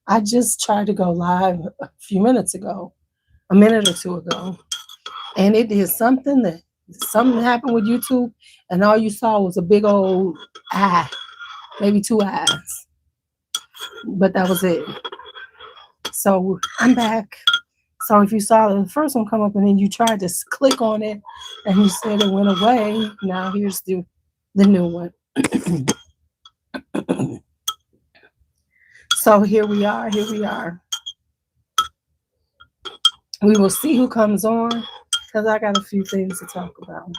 I just tried to go live a few minutes ago, a minute or two ago, and it did something happened with YouTube, and all you saw was a big old eye, maybe two eyes, but that was it. So I'm back. So if you saw the first one come up and then you tried to click on it and you said it went away, now here's the new one. So here we are. Here we are. We will see who comes on because I got a few things to talk about.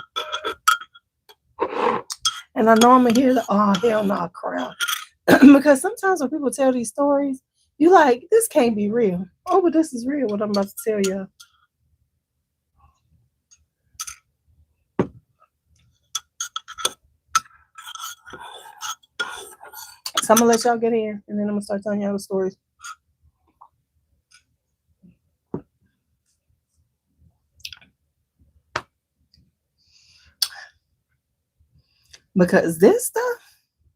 And I know I'm going to hear the oh, hell no crowd. Because sometimes when people tell these stories, you like, this can't be real. Oh, but this is real, what I'm about to tell you. So I'm going to let y'all get in, and then I'm going to start telling y'all the stories. Because this stuff,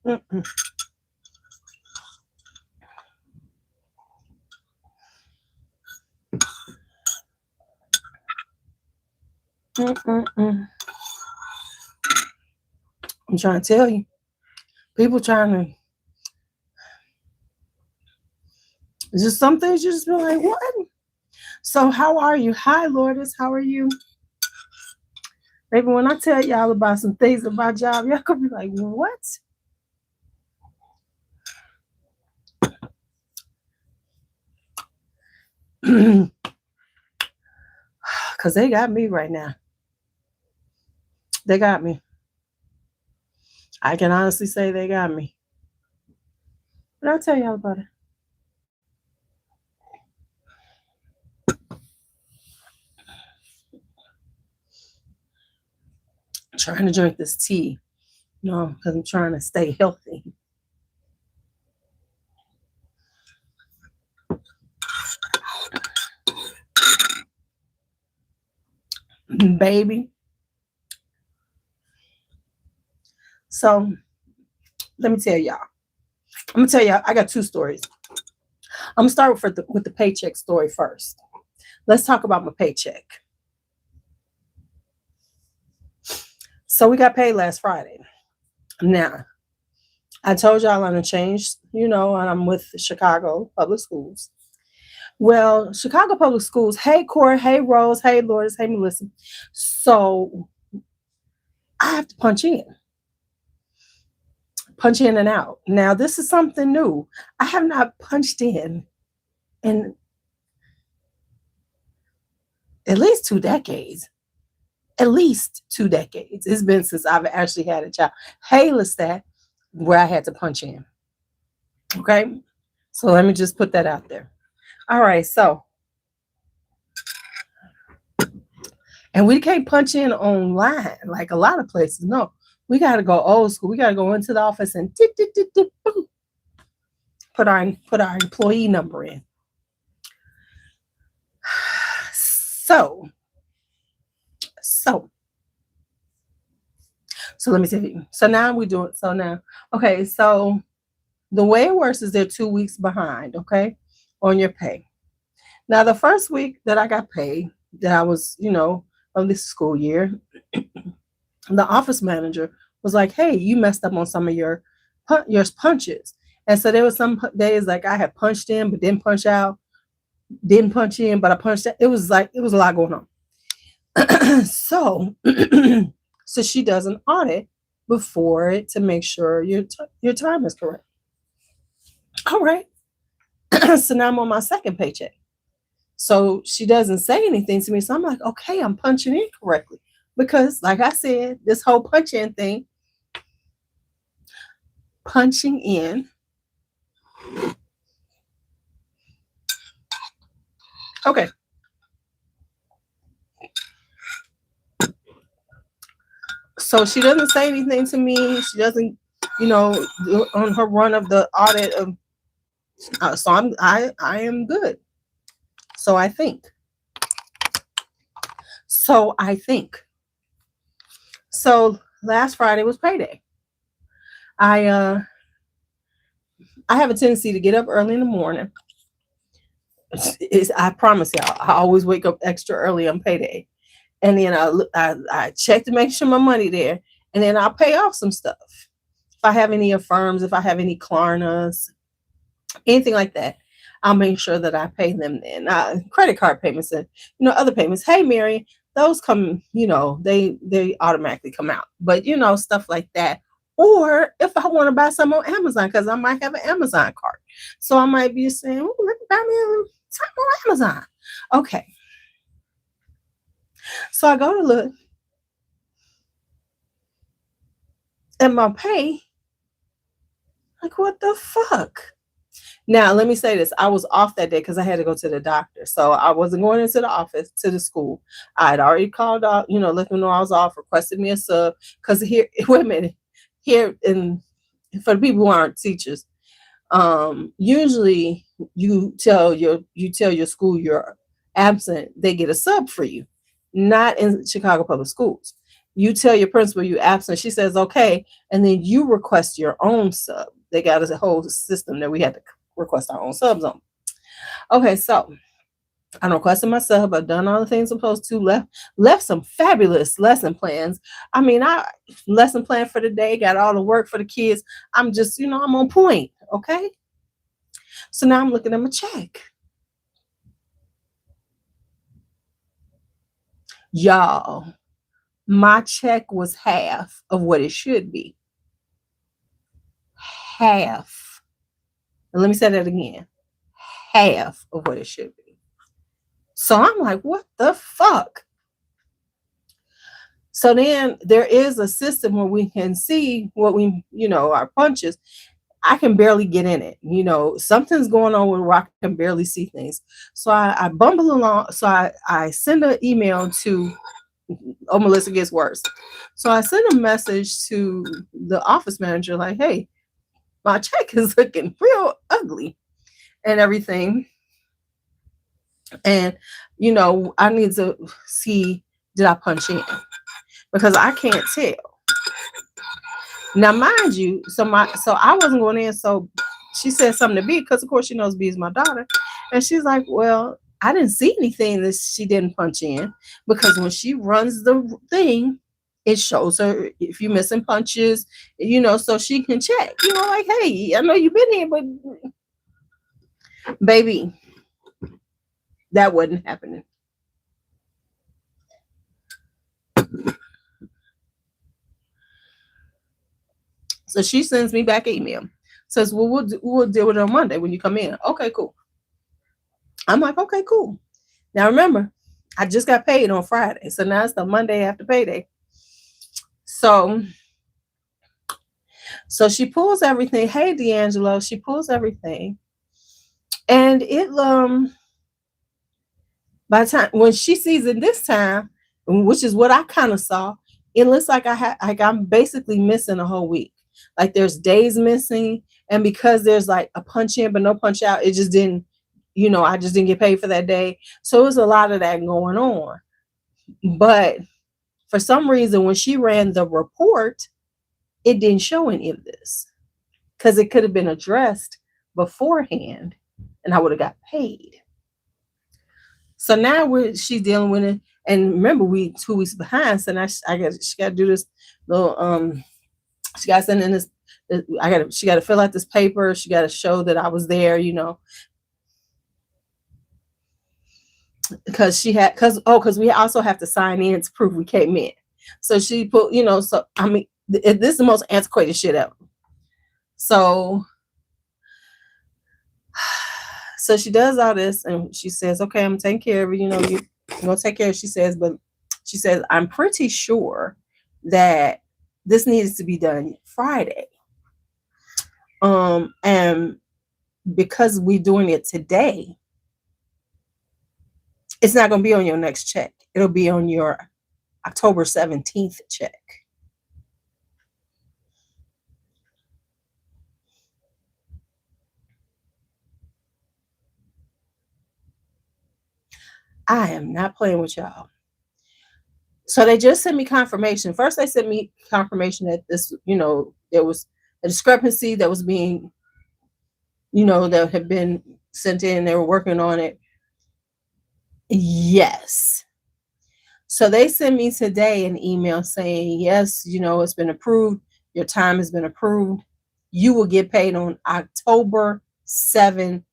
mm-mm. Mm-mm-mm. I'm trying to tell you, people trying to, just some things you just be like, what? So how are you? Hi, Lourdes, how are you? Maybe when I tell y'all about some things about my job, y'all could be like, what? Because they got me right now. They got me. I can honestly say they got me. But I'll tell y'all about it. I'm trying to drink this tea, because I'm trying to stay healthy. Baby. So let me tell y'all. I'm gonna tell y'all, I got two stories. I'm gonna start with the paycheck story first. Let's talk about my paycheck. So we got paid last Friday. Now, I told y'all I'm gonna change, and I'm with Chicago Public Schools. Well, Chicago Public Schools, hey Corey, hey Rose, hey Lourdes, hey Melissa. So I have to punch in and out. Now, this is something new. I have not punched in at least 2 decades. At least 2 decades. It's been since I've actually had a child. Hey, Lestat, where I had to punch in. Okay? So let me just put that out there. All right, so. And we can't punch in online like a lot of places. No, we got to go old school. We got to go into the office and boom, put our employee number in. So let me tell you. So now we do it. So now, okay. So the way it works is they're 2 weeks behind. Okay, on your pay. Now the first week that I got paid, that I was, of this school year, the office manager was like, "Hey, you messed up on some of your punches." And so there was some days like I had punched in but didn't punch out, didn't punch in but I punched out. It was a lot going on. So she does an audit before it to make sure your time is correct. All right. So now I'm on my second paycheck. So she doesn't say anything to me. So I'm like, okay, I'm punching in correctly. Because like I said, this whole punch in thing, punching in. Okay. So she doesn't say anything to me. She doesn't, on her run of the audit of. So I am good. So I think. So last Friday was payday. I have a tendency to get up early in the morning I promise y'all, I always wake up extra early on payday. And then I check to make sure my money there. And then I'll pay off some stuff. If I have any Affirms, if I have any Klarnas, anything like that, I'll make sure that I pay them then. Credit card payments and other payments. Hey, Mary, those come, they automatically come out. But stuff like that. Or if I want to buy some on Amazon, because I might have an Amazon card, so I might be saying, "Oh, let me buy me something on Amazon." Okay, so I go to look at my pay. Like, what the fuck? Now, let me say this. I was off that day because I had to go to the doctor. So I wasn't going into the office, to the school. I had already called out, let them know I was off, requested me a sub. Because here, wait a minute, here, for the people who aren't teachers, usually you tell your school you're absent, they get a sub for you. Not in Chicago Public Schools. You tell your principal you're absent, she says okay, and then you request your own sub. They got a whole system that we had to request our own subs on. Okay, so I requested my sub. I've done all the things I'm supposed to. Left some fabulous lesson plans. I mean, I lesson plan for the day, got all the work for the kids. I'm just, I'm on point. Okay. So now I'm looking at my check. Y'all, my check was half of what it should be. Half. And let me say that again. Half of what it should be. So I'm like, what the fuck? So then there is a system where we can see what our punches. I can barely get in it. Something's going on where I can barely see things. So I bumble along. So I send an email to, Melissa gets worse. So I send a message to the office manager like, hey, my check is looking real ugly and everything. And, I need to see, did I punch in? Because I can't tell. Now, mind you, so I wasn't going in. So she said something to B, because of course she knows B is my daughter. And she's like, well, I didn't see anything that she didn't punch in, because when she runs the thing, it shows her if you're missing punches, so she can check, like, hey, I know you've been here, but baby, that wasn't happening. So she sends me back an email. Says, well, we'll deal with it on Monday when you come in. Okay, cool. I'm like, okay, cool. Now remember, I just got paid on Friday. So now it's the Monday after payday. So she pulls everything. Hey, D'Angelo, she pulls everything. And it, by the time, when she sees it this time, which is what I kind of saw, it looks like I'm basically missing a whole week. Like there's days missing. And because there's like a punch in, but no punch out, it just didn't, I just didn't get paid for that day. So it was a lot of that going on. But for some reason, when she ran the report, it didn't show any of this, because it could have been addressed beforehand and I would have got paid. So now she's dealing with it. And remember, we 2 weeks behind. So now she got to do this little, she got to send in this, she got to fill out this paper. She got to show that I was there, because we also have to sign in to prove we came in. So she put, so I mean, this is the most antiquated shit ever. So she does all this and she says, okay, I'm taking care of it. You're going to take care of it. She says, I'm pretty sure that this needs to be done Friday. And because we're doing it today, it's not going to be on your next check. It'll be on your October 17th check. I am not playing with y'all. So they just sent me confirmation. First, they sent me confirmation that this, there was a discrepancy that was being, that had been sent in. They were working on it. Yes. So they sent me today an email saying, yes, it's been approved. Your time has been approved. You will get paid on October 17th.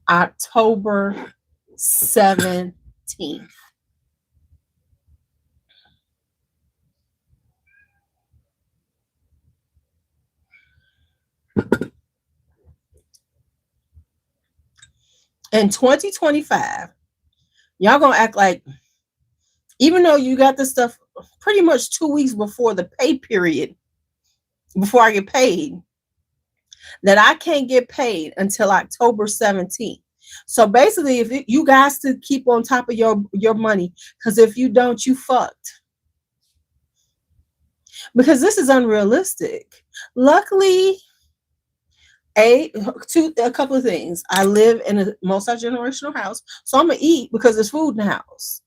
October 17th. In 2025, y'all gonna act like, even though you got this stuff pretty much 2 weeks before the pay period, before I get paid, that I can't get paid until October 17th. So basically, if you guys to keep on top of your money, because if you don't, you fucked. Because this is unrealistic. Luckily, a couple of things. I live in a multi-generational house, so I'm gonna eat because there's food in the house.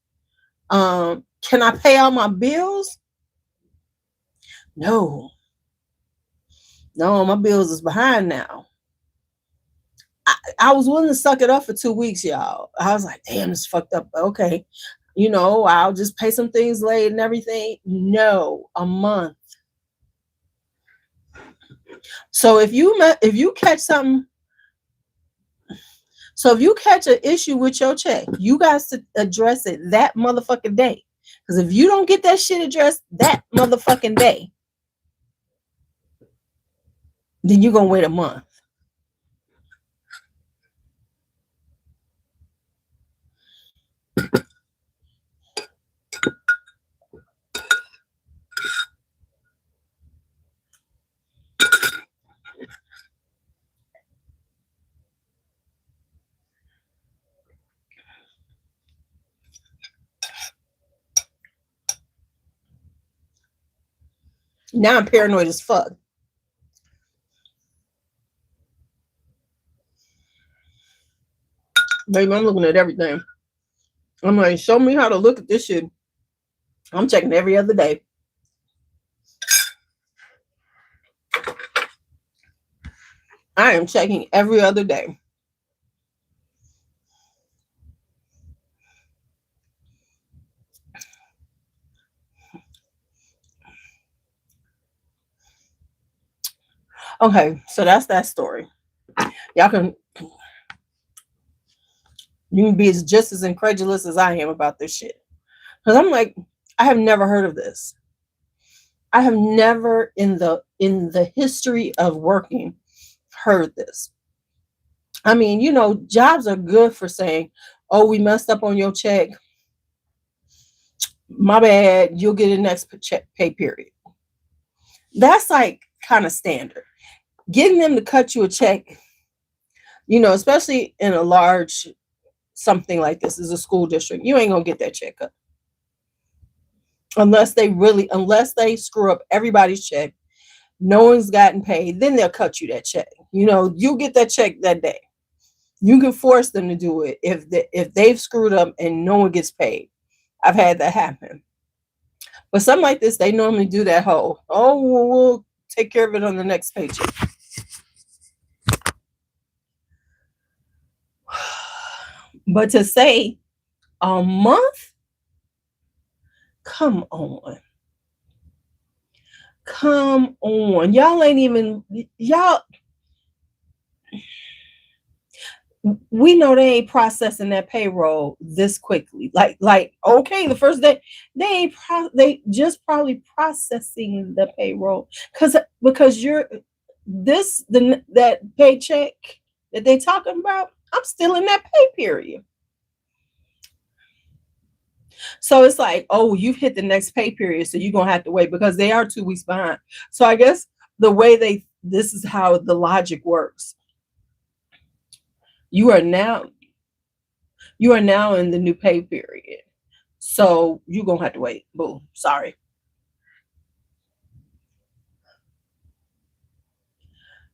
Can I pay all my bills? No, my bills is behind now. I was willing to suck it up for 2 weeks, y'all. I was like, damn, it's fucked up. Okay, I'll just pay some things late and everything. No, a month. So if you catch something, so if you catch an issue with your check, you guys to address it that motherfucking day. Because if you don't get that shit addressed that motherfucking day, then you're gonna wait a month. Now I'm paranoid as fuck. Baby, I'm looking at everything. I'm like, show me how to look at this shit. I'm checking every other day. I am checking every other day. Okay, so that's that story. Y'all can You can be just as incredulous as I am about this shit. Because I'm like, I have never heard of this. I have never in the history of working heard this. I mean, jobs are good for saying, oh, we messed up on your check. My bad, you'll get a next pay period. That's like kind of standard. Getting them to cut you a check, especially in a large something like this is a school district, you ain't gonna get that check up. Unless they screw up everybody's check, no one's gotten paid, then they'll cut you that check. You'll get that check that day. You can force them to do it if they've screwed up and no one gets paid. I've had that happen. But something like this, they normally do that whole, oh, we'll take care of it on the next paycheck. But to say a month, come on. Y'all ain't even, we know they ain't processing that payroll this quickly. Like okay, the first day they just probably processing the payroll because you're that paycheck that they talking about. I'm still in that pay period. So it's like, oh, you've hit the next pay period, so you're gonna have to wait because they are 2 weeks behind. So I guess this is how the logic works. You are now in the new pay period. So you're gonna have to wait. Boom. Sorry.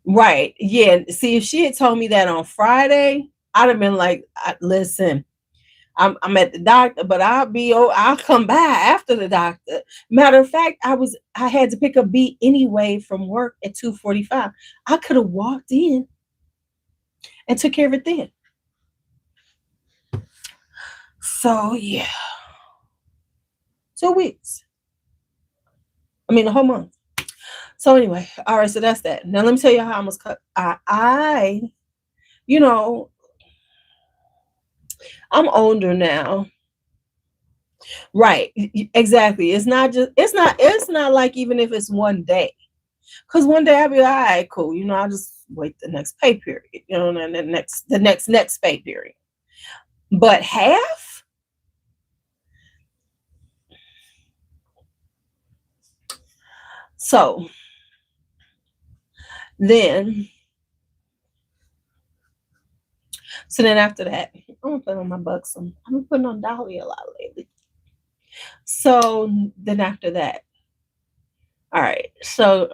Right. Yeah. See, if she had told me that on Friday, I'd have been like, listen, I'm at the doctor, but I'll come by after the doctor. Matter of fact, I had to pick up B anyway from work at 2:45. I could have walked in and took care of it then. So yeah, 2 weeks. I mean, a whole month. So anyway, all right. So that's that. Now let me tell you how I must cut. You know, I'm older now. Right. Exactly. It's not like even if it's one day. Because one day I'll be like, all right, cool. I'll just wait the next pay period, and the next pay period. But half? So then after that, I'm gonna put on my bucks. I've been putting on Dolly a lot lately. So then after that, all right. So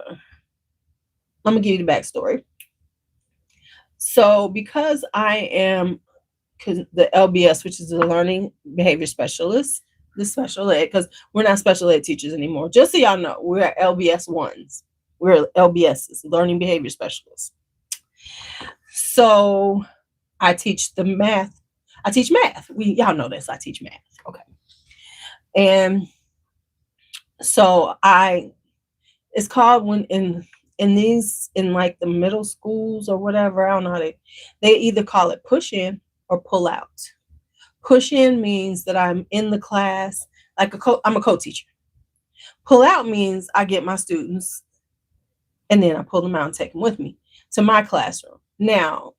let me give you the backstory. So because I am the LBS, which is the learning behavior specialist, the special ed, because we're not special ed teachers anymore. Just so y'all know, we're LBS ones. We're LBSs, learning behavior specialists. So I teach the math. I teach math. Y'all know this. I teach math. Okay. And so it's called when in like the middle schools or whatever, I don't know how they either call it push in or pull out. Push in means that I'm in the class, like I'm a co-teacher. Pull out means I get my students and then I pull them out and take them with me to my classroom. Now,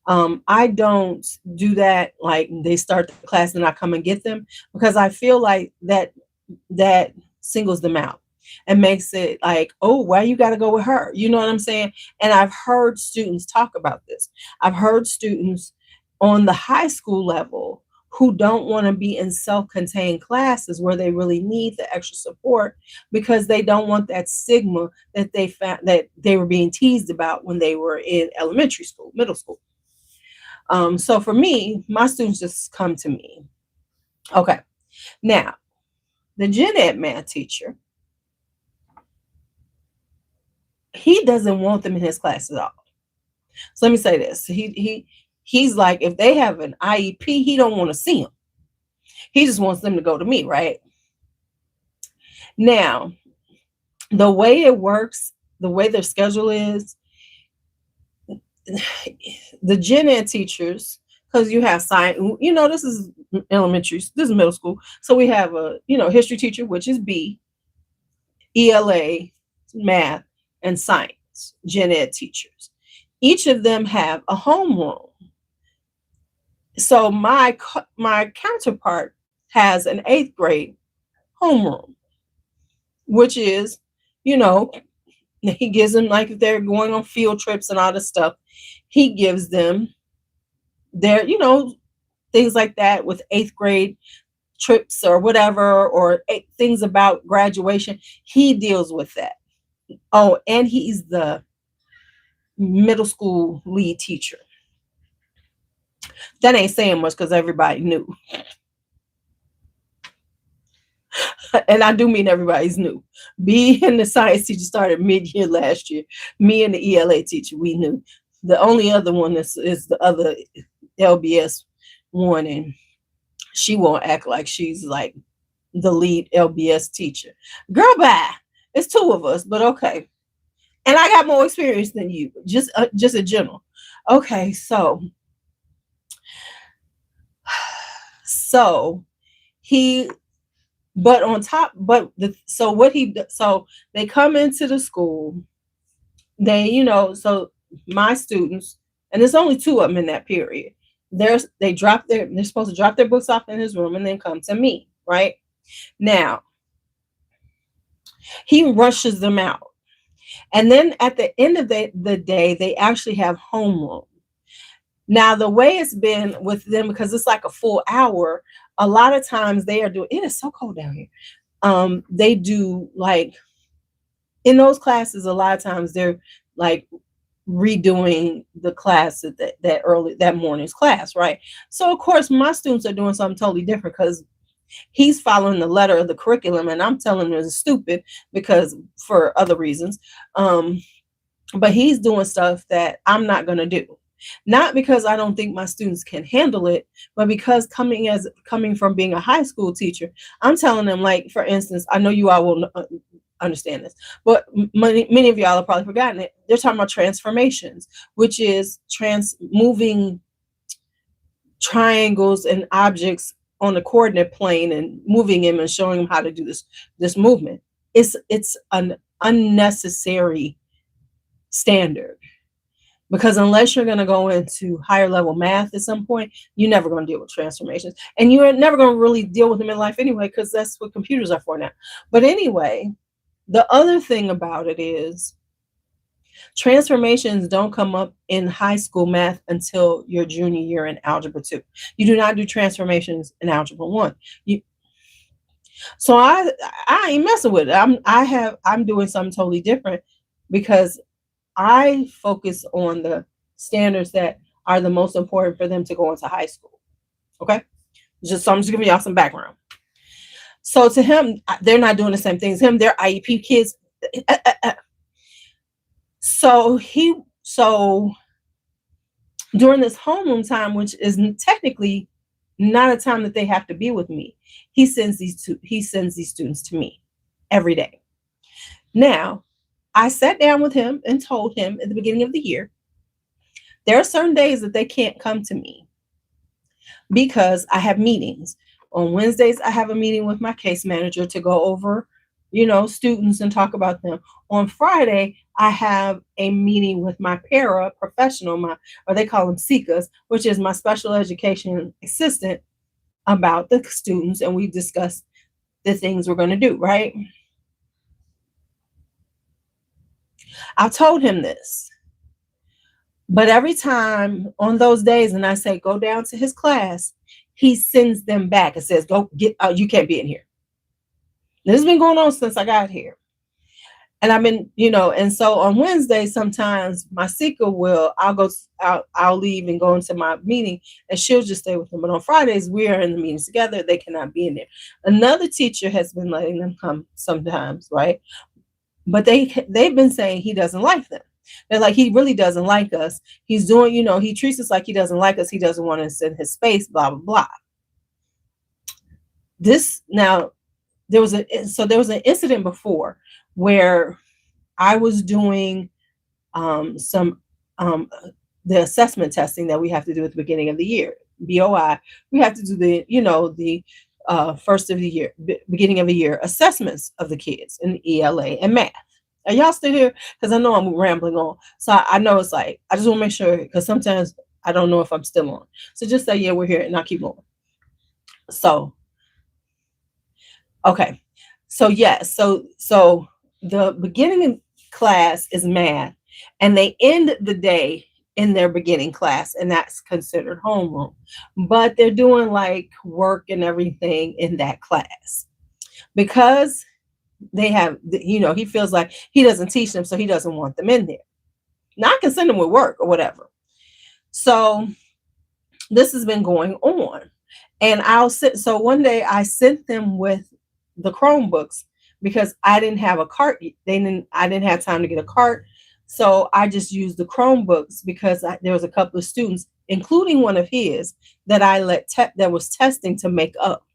I don't do that like they start the class and I come and get them, because I feel like that singles them out and makes it like, oh, why you got to go with her? You know what I'm saying? And I've heard students talk about this. I've heard students on the high school level who don't want to be in self-contained classes where they really need the extra support because they don't want that stigma that they found that they were being teased about when they were in elementary school, middle school. So for me, my students just come to me. Okay. Now, the gen ed math teacher, he doesn't want them in his class at all. So let me say this. He's like, if they have an IEP, he don't want to see them. He just wants them to go to me, right? Now, the way it works, the way their schedule is, the gen ed teachers, because you have science, this is elementary, this is middle school. So we have a, history teacher, which is B, ELA, math, and science, gen ed teachers. Each of them have a homeroom. So my counterpart has an 8th grade homeroom, which is, he gives them, like if they're going on field trips and all this stuff, he gives them their, things like that with 8th grade trips or whatever, or things about graduation. He deals with that. Oh, and he's the middle school lead teacher. That ain't saying much because everybody knew. And I do mean everybody's new. B and the science teacher started mid-year last year. Me and the ELA teacher, we knew. The only other one is the other LBS one, and she won't act like she's like the lead LBS teacher. Girl, bye. It's 2 of us, but okay. And I got more experience than you, just in general. Okay, so but on top, so they come into the school, so my students, and there's only 2 of them in that period. They're supposed to drop their books off in his room and then come to me, right? Now, he rushes them out. And then at the end of the day, they actually have homeroom. Now, the way it's been with them, because it's like a full hour, a lot of times they are doing, it is so cold down here. They do like, in those classes, a lot of times they're like redoing the class that morning's class, right? So of course my students are doing something totally different because he's following the letter of the curriculum, and I'm telling him it's stupid because for other reasons. But he's doing stuff that I'm not going to do. Not because I don't think my students can handle it, but because coming from being a high school teacher, I'm telling them, like, for instance, I know you all will understand this, but many of y'all have probably forgotten it. They're talking about transformations, which is moving triangles and objects on the coordinate plane and moving them and showing them how to do this movement. It's an unnecessary standard, because unless you're going to go into higher level math at some point, you're never going to deal with transformations, and you're never going to really deal with them in life anyway, because that's what computers are for now. But anyway, the other thing about it is transformations don't come up in high school math until your junior year in algebra 2. You do not do transformations in algebra 1. So I ain't messing with it. I'm doing something totally different, because I focus on the standards that are the most important for them to go into high school. Okay? So I'm just giving y'all some background. So to him, they're not doing the same things. They're IEP kids. So during this homeroom time, which is technically not a time that they have to be with me, he sends these students to me every day. Now, I sat down with him and told him at the beginning of the year, there are certain days that they can't come to me because I have meetings. On Wednesdays, I have a meeting with my case manager to go over, students and talk about them. On Friday, I have a meeting with my paraprofessional, or they call them SECAs, which is my special education assistant, about the students, and we discuss the things we're going to do, right? I told him this, but every time on those days, and I say, go down to his class, he sends them back and says, go get out. You can't be in here. This has been going on since I got here. And I've been, and so on Wednesday, sometimes my seeker I'll leave and go into my meeting, and she'll just stay with them. But on Fridays, we are in the meetings together. They cannot be in there. Another teacher has been letting them come sometimes, right? But they've been saying he doesn't like them. They're like, he really doesn't like us. He's doing, he treats us like he doesn't like us. He doesn't want us in his space, blah, blah, blah. There was an incident before where I was doing the assessment testing that we have to do at the beginning of the year, BOI. We have to do the first of the year, beginning of the year assessments of the kids in ELA and math. Are y'all still here? Because I know I'm rambling on. So I know it's like, I just want to make sure, because sometimes I don't know if I'm still on. So just say, yeah, we're here, and I'll keep going. So, okay. So yes, so the beginning class is math, and they end the day in their beginning class, and that's considered homeroom. But they're doing like work and everything in that class, because they have, he feels like he doesn't teach them, so he doesn't want them in there. Now I can send them with work or whatever. So this has been going on, and so one day I sent them with the Chromebooks, because I didn't have a cart. I didn't have time to get a cart. So I just used the Chromebooks, because there was a couple of students, including one of his, that I that was testing to make up,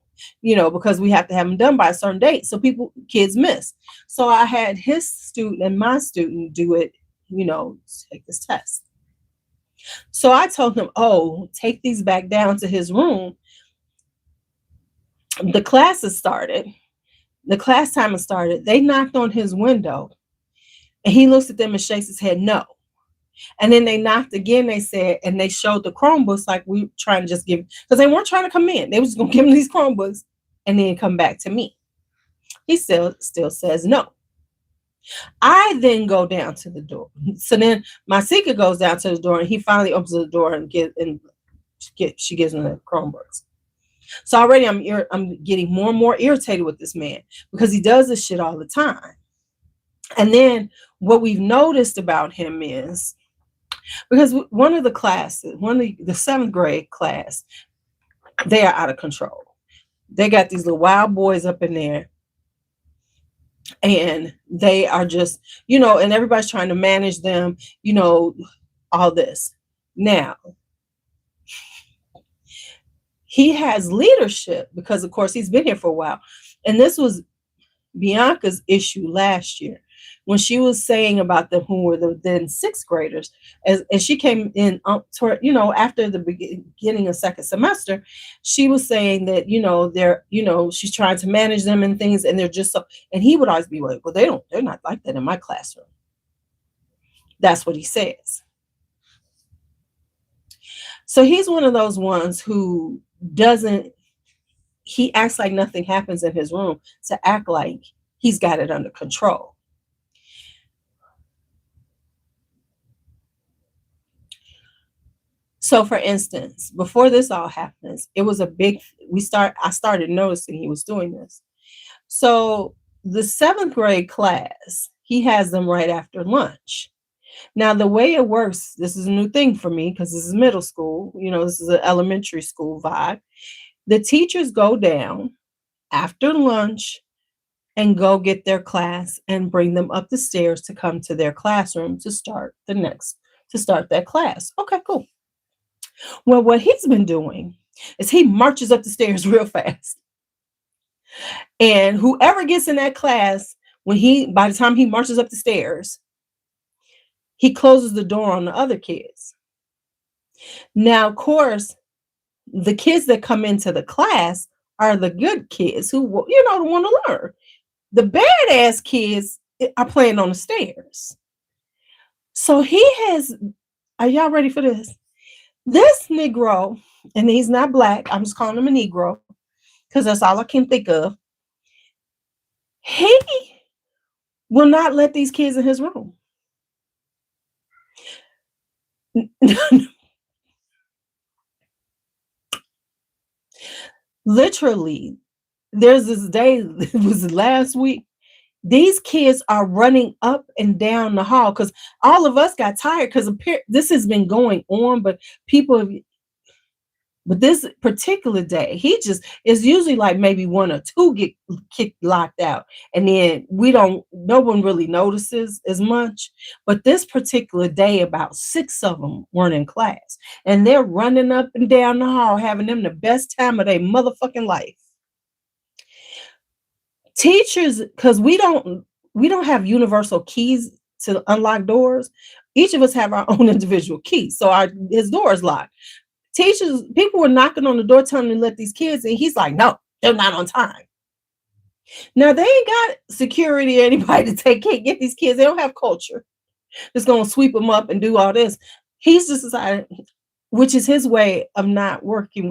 because we have to have them done by a certain date. So kids miss. So I had his student and my student do it, take this test. So I told him, take these back down to his room. The class has started. The class time has started. They knocked on his window, and he looks at them and shakes his head no. And then they knocked again, they said, and they showed the Chromebooks, like we trying to just give, because they weren't trying to come in. They was going to give him these Chromebooks and then come back to me. He still says no. I then go down to the door. So then my seeker goes down to the door, and he finally opens the door and she gives him the Chromebooks. So already I'm getting more and more irritated with this man, because he does this shit all the time. And then what we've noticed about him is Because one of the classes, one of the seventh grade class, they are out of control. They got these little wild boys up in there, and they are just, and everybody's trying to manage them, you know, all this. Now, he has leadership because, of course, he's been here for a while. And this was Bianca's issue last year when she was saying about them who were the then sixth graders, as she came in after the beginning of second semester. She was saying that they're she's trying to manage them and things, and they're just so, and he would always be like, well, they're not like that in my classroom. That's what he says. So he's one of those ones who he acts like nothing happens in his room to act like he's got it under control. So for instance, before this all happens, it was I started noticing he was doing this. So the seventh grade class, he has them right after lunch. Now, the way it works, this is a new thing for me because this is middle school, this is an elementary school vibe. The teachers go down after lunch and go get their class and bring them up the stairs to come to their classroom to start that class. Okay, cool. Well, what he's been doing is he marches up the stairs real fast. And whoever gets in that class, by the time he marches up the stairs, he closes the door on the other kids. Now, of course, the kids that come into the class are the good kids who, want to learn. The badass kids are playing on the stairs. So are y'all ready for this? This Negro, and he's not black, I'm just calling him a Negro because that's all I can think of. He will not let these kids in his room. Literally, there's this day, it was last week, these kids are running up and down the hall because all of us got tired because this has been going on, but this particular day, it's usually like maybe one or two get kicked locked out, and then no one really notices as much. But this particular day, about 6 of them weren't in class, and they're running up and down the hall, having them the best time of their motherfucking life. Teachers, because we don't have universal keys to unlock doors. Each of us have our own individual keys, so his door is locked. People were knocking on the door telling him to let these kids in. He's like, no, they're not on time. Now, they ain't got security or anybody to get these kids. They don't have culture. It's going to sweep them up and do all this. He's just decided, which is his way of not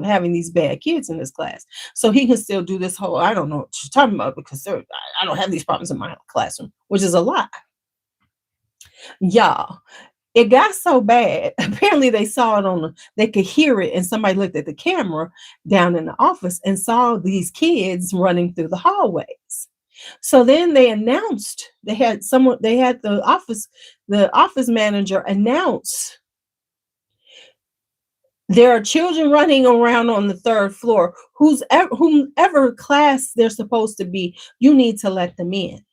having these bad kids in his class. So he can still do this whole, I don't know what you're talking about because I don't have these problems in my classroom, which is a lie. Y'all, it got so bad. Apparently they saw it they could hear it, and somebody looked at the camera down in the office and saw these kids running through the hallways. So then they announced, the office manager announced, there are children running around on the third floor. Whomever class they're supposed to be, you need to let them in.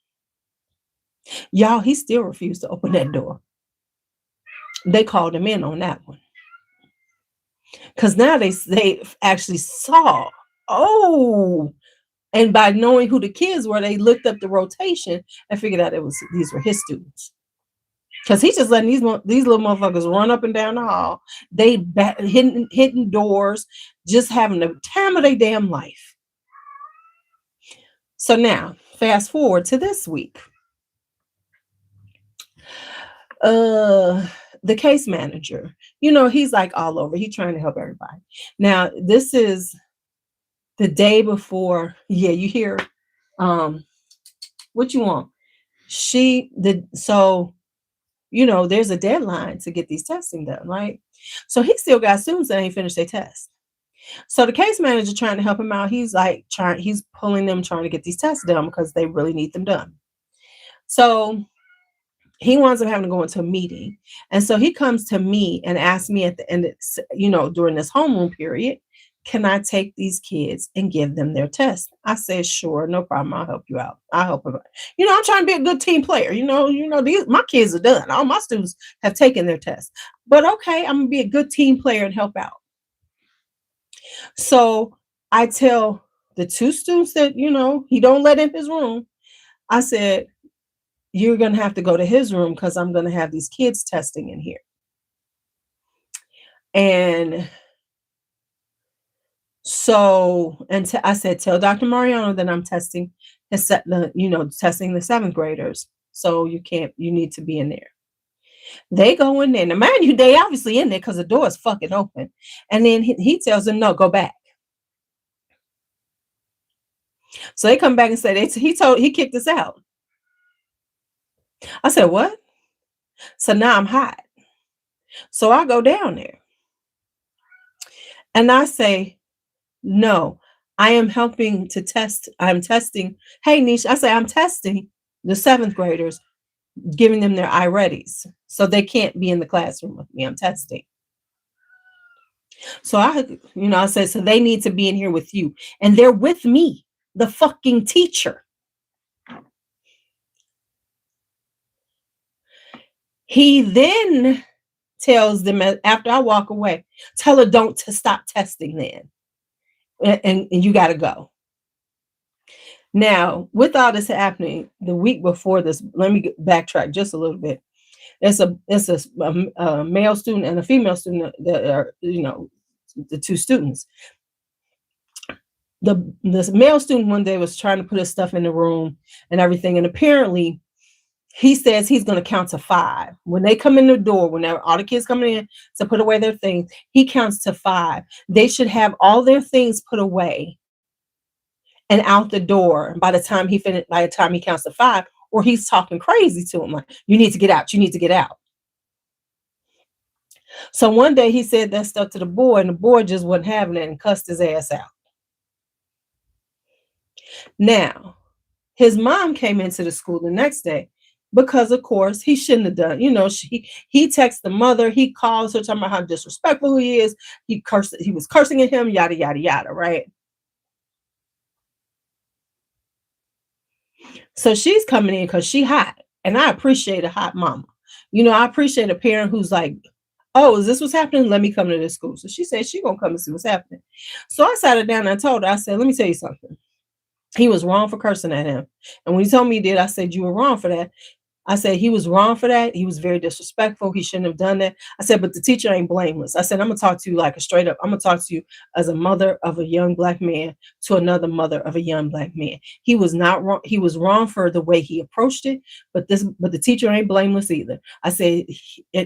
Y'all, he still refused to open that door. They called him in on that one. Because now they actually saw, and by knowing who the kids were, they looked up the rotation and figured out these were his students. Because he's just letting these little motherfuckers run up and down the hall. They hitting doors, just having the time of their damn life. So now, fast forward to this week. The case manager, he's like all over. He's trying to help everybody. Now, this is the day before. Yeah, you hear, what you want? There's a deadline to get these testing done, right? So he still got students that ain't finished their test. So the case manager trying to help him out. He's pulling them, trying to get these tests done because they really need them done. So he winds up having to go into a meeting. And so he comes to me and asks me at the end, during this homeroom period, can I take these kids and give them their test? I said, sure, no problem. I'll help you out. I'll help them. I'm trying to be a good team player. My kids are done. All my students have taken their test. But okay, I'm gonna be a good team player and help out. So I tell the two students that, he don't let in his room. I said, you're going to have to go to his room because I'm going to have these kids testing in here. And so, I said, tell Dr. Mariano that I'm testing testing the 7th graders. So you need to be in there. They go in there. Now, mind you, they obviously in there because the door is fucking open. And then he tells them, no, go back. So they come back and say, he kicked us out. I said, what? So now I'm hot. So I go down there and I say, no, I am helping to test. I'm testing. Hey, Nisha, I say, I'm testing the 7th graders, giving them their iReadies. So they can't be in the classroom with me. I'm testing. So I said, so they need to be in here with you. And they're with me, the fucking teacher. He then tells them after I walk away, tell her don't to stop testing then. And you got to go. Now, with all this happening, the week before this, let me backtrack just a little bit. It's a male student and a female student that are, the two students. This male student one day was trying to put his stuff in the room and everything. And apparently he says he's going to count to 5. When they come in the door, whenever all the kids coming in to put away their things, he counts to 5. They should have all their things put away and out the door by the time he counts to 5, or he's talking crazy to him. Like, you need to get out. You need to get out. So one day he said that stuff to the boy, and the boy just wasn't having it and cussed his ass out. Now, his mom came into the school the next day because, of course, he shouldn't have done. He texts the mother. He calls her, talking about how disrespectful he is. He was cursing at him, yada, yada, yada, right? So she's coming in because she hot. And I appreciate a hot mama. I appreciate a parent who's like, oh, is this what's happening? Let me come to this school. So she said she's going to come and see what's happening. So I sat her down and I told her, I said, let me tell you something. He was wrong for cursing at him. And when he told me he did, I said, you were wrong for that. I said, he was wrong for that. He was very disrespectful. He shouldn't have done that. I said, but the teacher ain't blameless. I said, I'm going to talk to you like a straight up. I'm going to talk to you as a mother of a young Black man to another mother of a young Black man. He was not wrong. He was wrong for the way he approached it, but the teacher ain't blameless either. I said,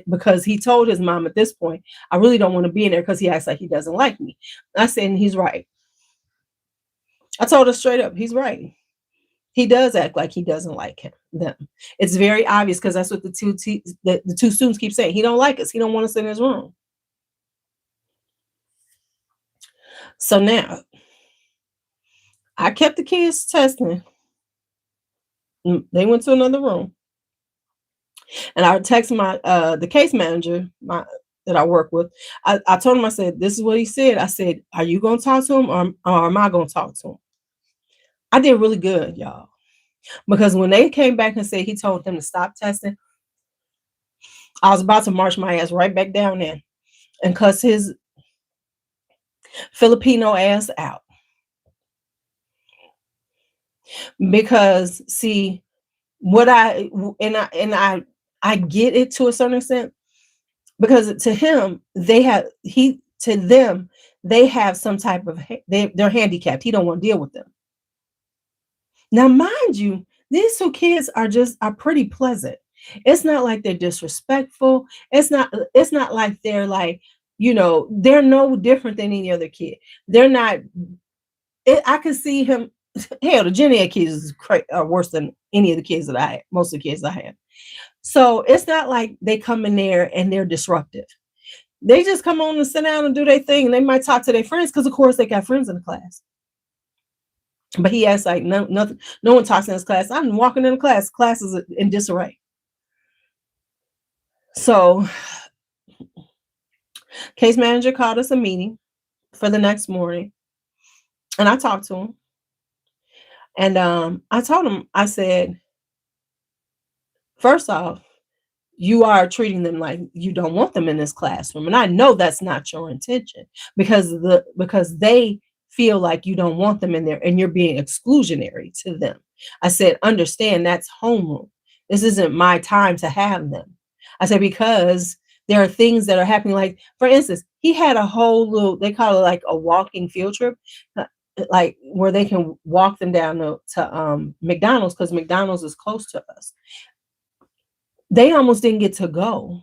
because he told his mom at this point, I really don't want to be in there because he acts like he doesn't like me. I said, and he's right. I told her straight up, he's right. He does act like he doesn't like them. It's very obvious because that's what the two students keep saying. He don't like us. He don't want us in his room. So now, I kept the kids testing. They went to another room, and I texted the case manager that I work with. I told him, I said, this is what he said. I said, are you going to talk to him or am I going to talk to him? I did really good, y'all. Because when they came back and said he told them to stop testing, I was about to march my ass right back down there and cuss his Filipino ass out. Because see, I get it to a certain extent, because to him, they have some type of, they're handicapped. He don't want to deal with them. Now, mind you, these two kids are pretty pleasant. It's not like they're disrespectful. It's not like they're like, they're no different than any other kid. They're not, I can see him, hell, the Gen Ed kids are worse than any of the kids that I have, most of the kids I have. So it's not like they come in there and they're disruptive. They just come on and sit down and do their thing. And they might talk to their friends because, of course, they got friends in the class. But he acts like no one talks in his class. I'm walking in the class. Class is in disarray. So case manager called us a meeting for the next morning, and I talked to him. And I told him, I said, first off, you are treating them like you don't want them in this classroom, and I know that's not your intention, because they feel like you don't want them in there and you're being exclusionary to them. I said, understand, that's homeroom. This isn't my time to have them. I said, because there are things that are happening, like for instance, he had a whole little, they call it like a walking field trip, uh, like where they can walk them down to McDonald's, because McDonald's is close to us. They almost didn't get to go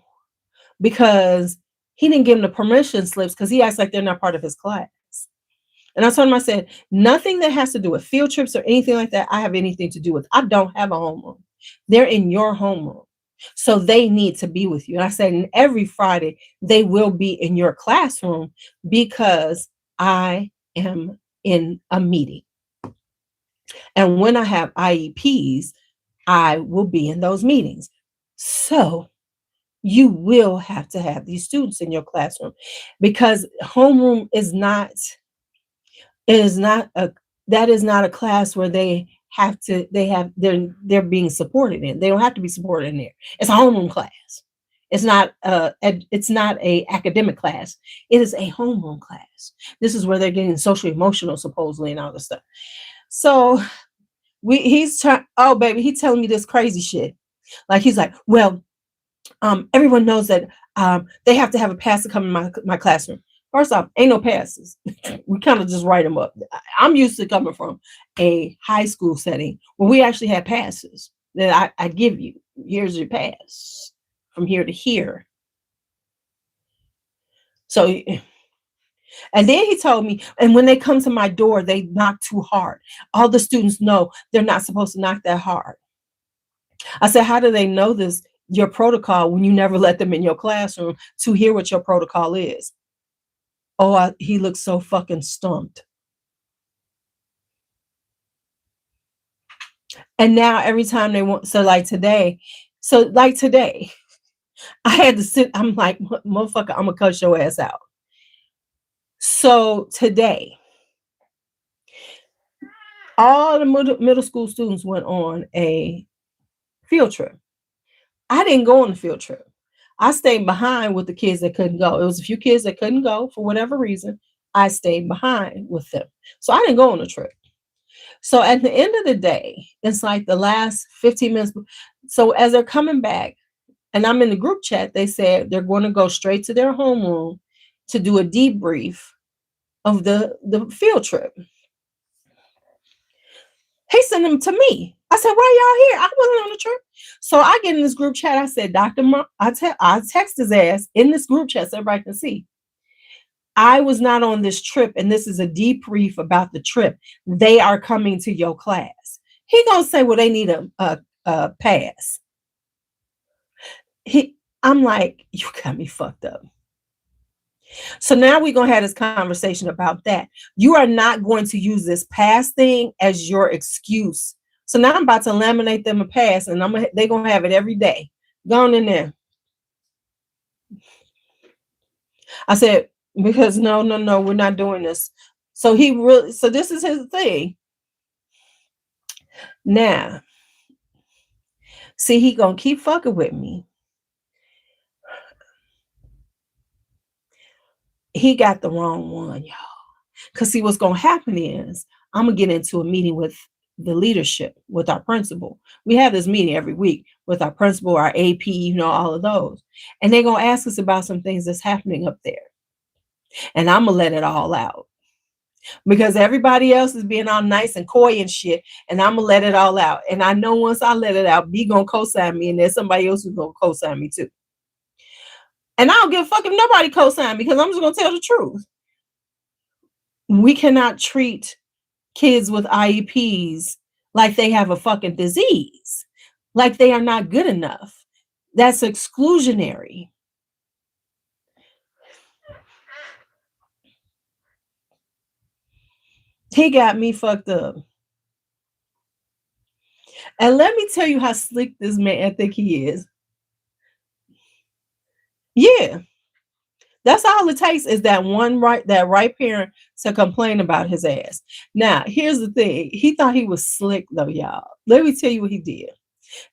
because he didn't give them the permission slips, because he acts like they're not part of his class. And I told him, I said, nothing that has to do with field trips or anything like that, I have anything to do with. I don't have a homeroom. They're in your homeroom. So they need to be with you. And I said, and every Friday, they will be in your classroom because I am in a meeting. And when I have IEPs, I will be in those meetings. So you will have to have these students in your classroom, because homeroom is not, it is not a, that is not a class where they're being supported in. They don't have to be supported in there. It's a homeroom class. It's not a academic class. It is a homeroom class. This is where they're getting social emotional supposedly and all this stuff. So oh baby, he's telling me this crazy shit. Like he's like, well, everyone knows that they have to have a pass to come in my classroom. First off, ain't no passes. We kind of just write them up. I'm used to coming from a high school setting where we actually had passes that I give you. Here's your pass from here to here. So, and then he told me, and when they come to my door, they knock too hard. All the students know they're not supposed to knock that hard. I said, how do they know this, your protocol, when you never let them in your classroom to hear what your protocol is? Oh, he looks so fucking stumped. And now every time they want, like today, I had to sit, I'm like, motherfucker, I'm gonna cut your ass out. So today, all the middle school students went on a field trip. I didn't go on the field trip. I stayed behind with the kids that couldn't go. It was a few kids that couldn't go for whatever reason. I stayed behind with them. So I didn't go on the trip. So at the end of the day, it's like the last 15 minutes. So as they're coming back, and I'm in the group chat, they said they're going to go straight to their homeroom to do a debrief of the field trip. He sent them to me. I said, why y'all here? I wasn't on the trip. So I get in this group chat. I said, I text his ass in this group chat so everybody can see. I was not on this trip, and this is a debrief about the trip. They are coming to your class. He gonna say, well, they need a pass. I'm like, you got me fucked up. So now we're gonna have this conversation about that. You are not going to use this pass thing as your excuse. So now I'm about to laminate them a pass, and they're gonna have it every day. Go on in there. I said, because no, we're not doing this. So this is his thing. Now, see, he gonna keep fucking with me. He got the wrong one, y'all. Because see, what's gonna happen is I'm gonna get into a meeting with the leadership, with our principal. We have this meeting every week with our principal, our AP, all of those. And they're gonna ask us about some things that's happening up there. And I'm gonna let it all out. Because everybody else is being all nice and coy and shit, and I'm gonna let it all out. And I know once I let it out, B gonna co-sign me, and there's somebody else who's gonna co-sign me too. And I don't give a fuck if nobody co-sign me, because I'm just gonna tell the truth. We cannot treat kids with IEPs like they have a fucking disease, like they are not good enough. That's exclusionary. He got me fucked up. And let me tell you how slick this man I think he is. Yeah. That's all it takes is that right parent to complain about his ass. Now, here's the thing. He thought he was slick though, y'all. Let me tell you what he did.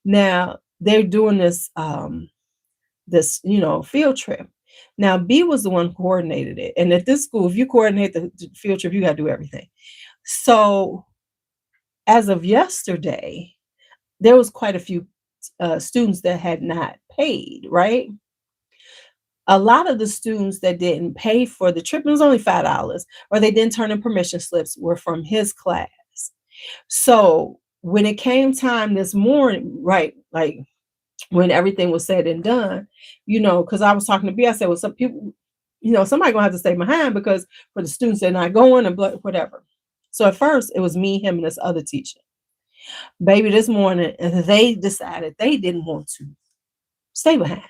Now, they're doing this field trip. Now, B was the one who coordinated it. And at this school, if you coordinate the field trip, you got to do everything. So, as of yesterday, there was quite a few students that had not paid, right? A lot of the students that didn't pay for the trip, it was only $5, or they didn't turn in permission slips, were from his class. So when it came time this morning, right, like when everything was said and done, because I was talking to B, I said, well, some people, somebody gonna have to stay behind because for the students they're not going and whatever. So at first it was me, him, and this other teacher. Baby, this morning they decided they didn't want to stay behind.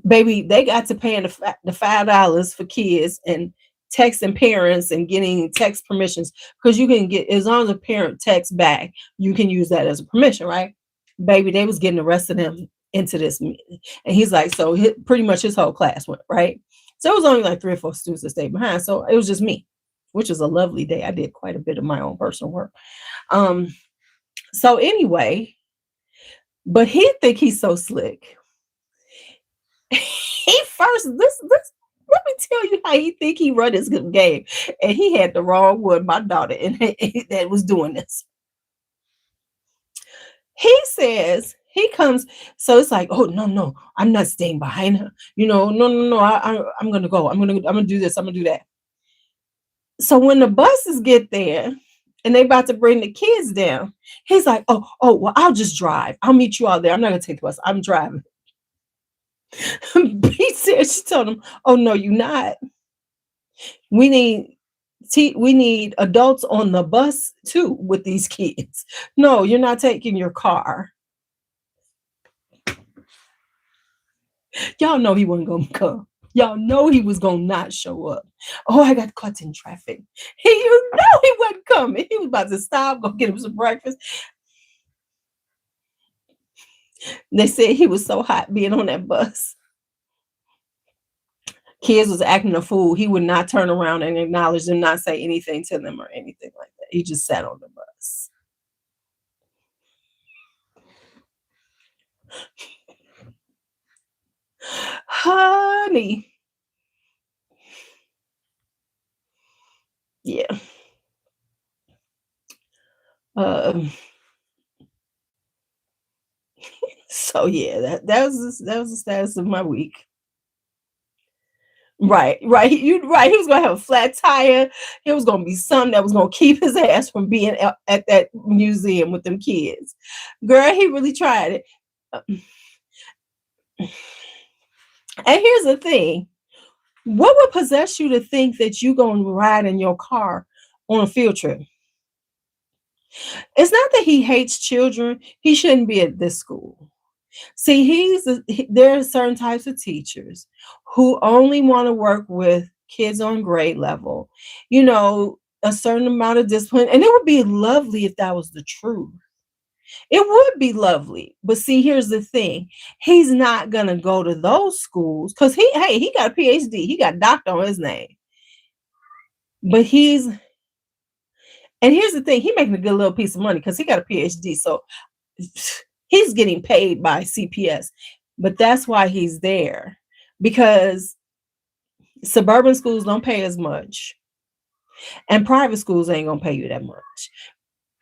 Baby, they got to paying the $5 for kids and texting parents and getting text permissions, because you can get, as long as a parent texts back, you can use that as a permission, right? Baby, they was getting the rest of them into this meeting. And he's like, so pretty much his whole class went, right? So it was only like 3 or 4 students that stayed behind. So it was just me, which was a lovely day. I did quite a bit of my own personal work. So anyway, but he think he's so slick. He first, this let me tell you how he think he run his game. And he had the wrong one, my daughter, and that was doing this. He says, he comes, so it's like, oh no, I'm not staying behind her. No, I'm gonna go. I'm gonna do this, I'm gonna do that. So when the buses get there and they about to bring the kids down, he's like, oh, well, I'll just drive. I'll meet you out there. I'm not gonna take the bus. I'm driving. She told him, oh no, you're not. We need adults on the bus too with these kids. No, you're not taking your car. Y'all know he wasn't gonna come. Y'all know he was gonna not show up. Oh, I got caught in traffic. He wasn't coming. He was about to stop, go get him some breakfast. They said he was so hot being on that bus. Kids was acting a fool. He would not turn around and acknowledge them, not say anything to them or anything like that. He just sat on the bus. Honey. Yeah. So yeah, that was the status of my week. Right. You right. He was gonna have a flat tire. It was gonna be something that was gonna keep his ass from being at that museum with them kids. Girl, he really tried it. And here's the thing: what would possess you to think that you're gonna ride in your car on a field trip? It's not that he hates children. He shouldn't be at this school. See, there are certain types of teachers who only want to work with kids on grade level, a certain amount of discipline. And it would be lovely if that was the truth. It would be lovely. But see, here's the thing. He's not going to go to those schools because he got a PhD. He got a doctor on his name. But and here's the thing. He making a good little piece of money because he got a PhD. So he's getting paid by CPS, but that's why he's there, because suburban schools don't pay as much and private schools ain't gonna pay you that much.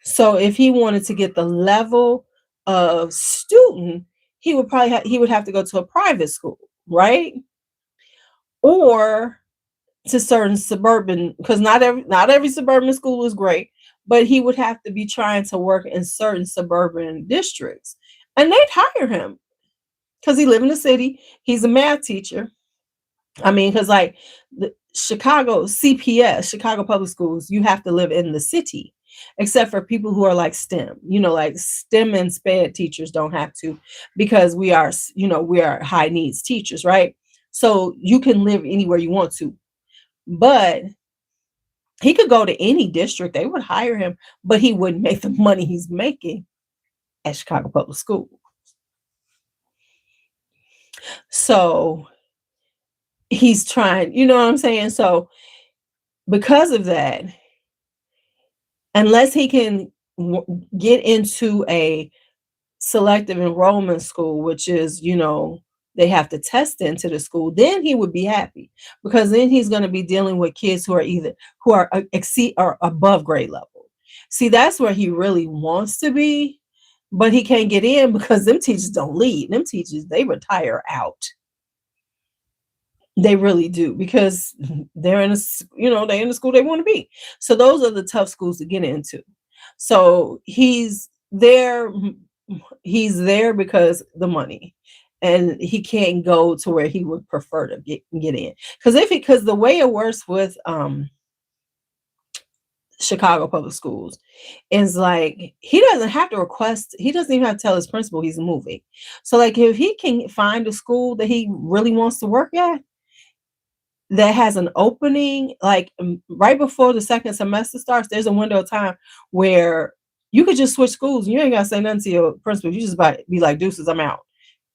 So if he wanted to get the level of student, he would have to go to a private school, right? Or to certain suburban, because not every suburban school is great, but he would have to be trying to work in certain suburban districts, and they'd hire him because he live in the city. He's a math teacher. I mean, because like the Chicago CPS, Chicago Public Schools, you have to live in the city, except for people who are like STEM. Like STEM and SPED teachers don't have to, because we are high needs teachers, right? So you can live anywhere you want to. But he could go to any district, they would hire him, but he wouldn't make the money he's making at Chicago Public School. So he's trying, you know what I'm saying? So because of that, unless he can get into a selective enrollment school, which is, they have to test into the school, then he would be happy because then he's going to be dealing with kids who are exceed or above grade level. See, that's where he really wants to be, but he can't get in because them teachers don't lead. Them teachers, they retire out. They really do because they're in a, they're in the school they want to be. So those are the tough schools to get into. So he's there because the money, and he can't go to where he would prefer to get in. Because the way it works with Chicago public schools is like he doesn't have to request, he doesn't even have to tell his principal he's moving. So like if he can find a school that he really wants to work at that has an opening, like right before the second semester starts, there's a window of time where you could just switch schools and you ain't gotta say nothing to your principal. You just be like, deuces, I'm out.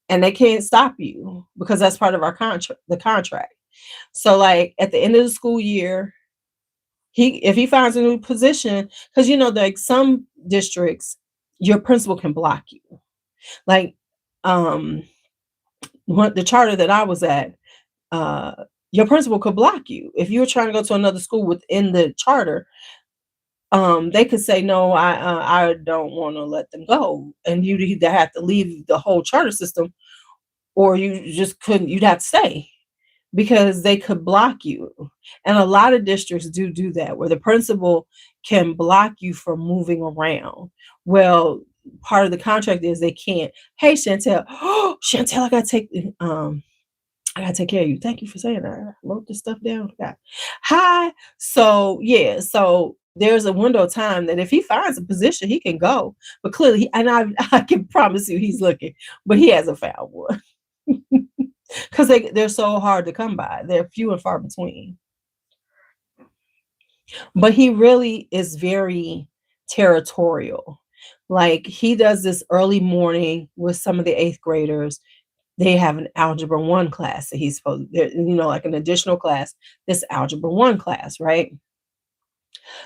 And they can't stop you because that's part of our contract. So like at the end of the school year, if he finds a new position, because like some districts, your principal can block you. Like the charter that I was at, your principal could block you if you were trying to go to another school within the charter. They could say no, I don't want to let them go, and you'd either have to leave the whole charter system, or you just couldn't. You'd have to stay because they could block you, and a lot of districts do that, where the principal can block you from moving around. Well, part of the contract is they can't. Hey, Chantel. Oh, Chantel, I gotta take care of you. Thank you for saying that. I wrote this stuff down. Hi. So yeah, so there's a window of time that if he finds a position, he can go. But clearly, and I can promise you he's looking, but he hasn't found one. Because they're so hard to come by. They're few and far between. But he really is very territorial. Like he does this early morning with some of the eighth graders. They have an algebra 1 class that he's supposed to, like an additional class, this algebra 1 class, right?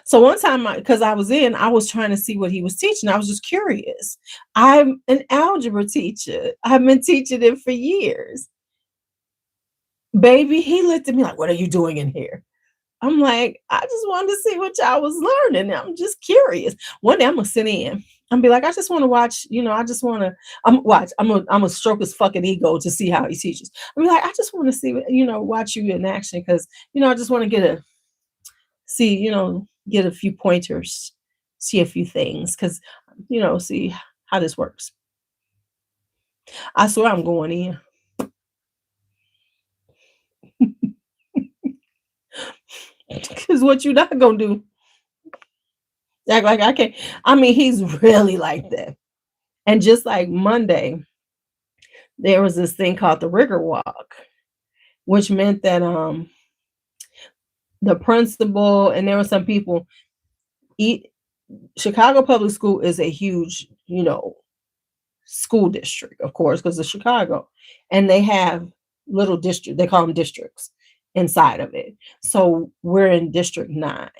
So one time, because I was trying to see what he was teaching. I was just curious. I'm an algebra teacher. I've been teaching it for years. Baby, he looked at me like, what are you doing in here? I'm like, I just wanted to see what y'all was learning. I'm just curious. One day I'm gonna sit in and be like, I just want to watch, I just want to watch. I'm gonna stroke his fucking ego to see how he teaches. I'm like, I just want to see, watch you in action because, I just want to get a few pointers, see a few things because, see how this works. I swear I'm going in. Because what you not gonna do? Act like I can't. I mean, he's really like that. And just like Monday, there was this thing called the rigor walk, which meant that the principal and there were some people. Chicago Public School is a huge, school district, of course, because of Chicago, and they have little district. They call them districts inside of it. So we're in District 9,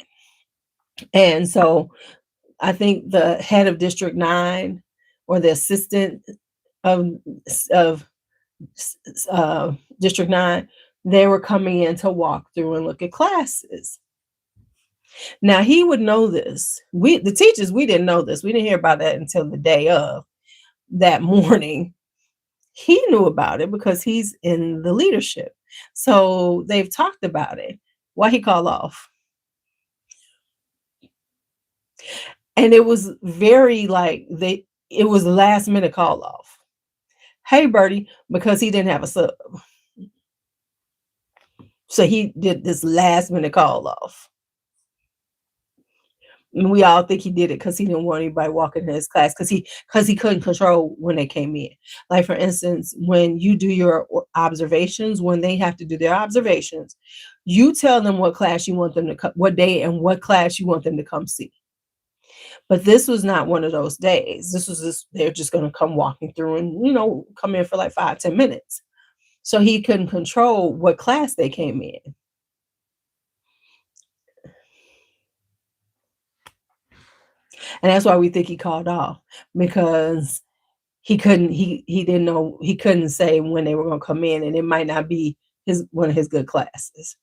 and so I think the head of District 9 or the assistant of District 9, they were coming in to walk through and look at classes. Now he would know this. The teachers, we didn't know this. We didn't hear about that until the day of that morning. He knew about it because he's in the leadership. So they've talked about it. Why he called off? And it was very it was last minute call off. Hey, Bertie, because he didn't have a sub. So he did this last minute call off. And we all think he did it because he didn't want anybody walking in his class because he couldn't control when they came in. Like, for instance, when you do your observations, when they have to do their observations, you tell them what class you want them to come, what day and what class you want them to come see. But this was not one of those days. This was they're just going to come walking through and, come in for like 5-10 minutes. So he couldn't control what class they came in. And that's why we think he called off, because he didn't know, he couldn't say when they were going to come in, and it might not be one of his good classes.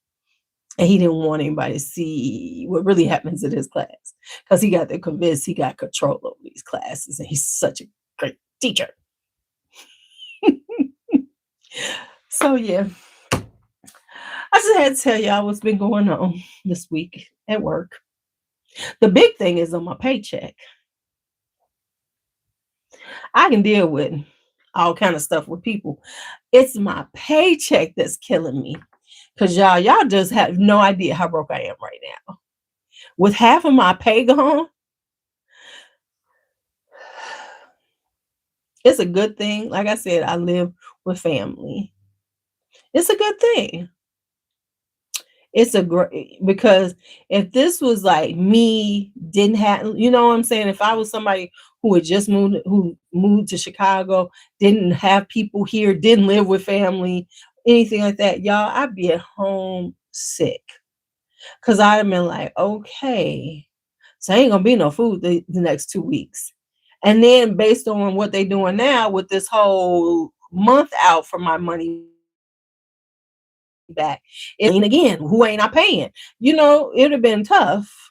And he didn't want anybody to see what really happens in his class, because he got convinced he got control over these classes, and he's such a great teacher. So yeah, I just had to tell y'all what's been going on this week at work. The big thing is on my paycheck. I can deal with all kind of stuff with people. It's my paycheck that's killing me. Because y'all just have no idea how broke I am right now. With half of my pay gone, it's a good thing. Like I said, I live with family. It's a good thing. It's a great, because if this was like me, didn't have, you know what I'm saying? If I was somebody who had just moved to Chicago, didn't have people here, didn't live with family, anything like that, y'all, I'd be at home sick. Cause I'd have been like, okay, so ain't gonna be no food the next 2 weeks. And then based on what they doing now with this whole month out for my money back, and again, who ain't I paying? You know, it'd have been tough.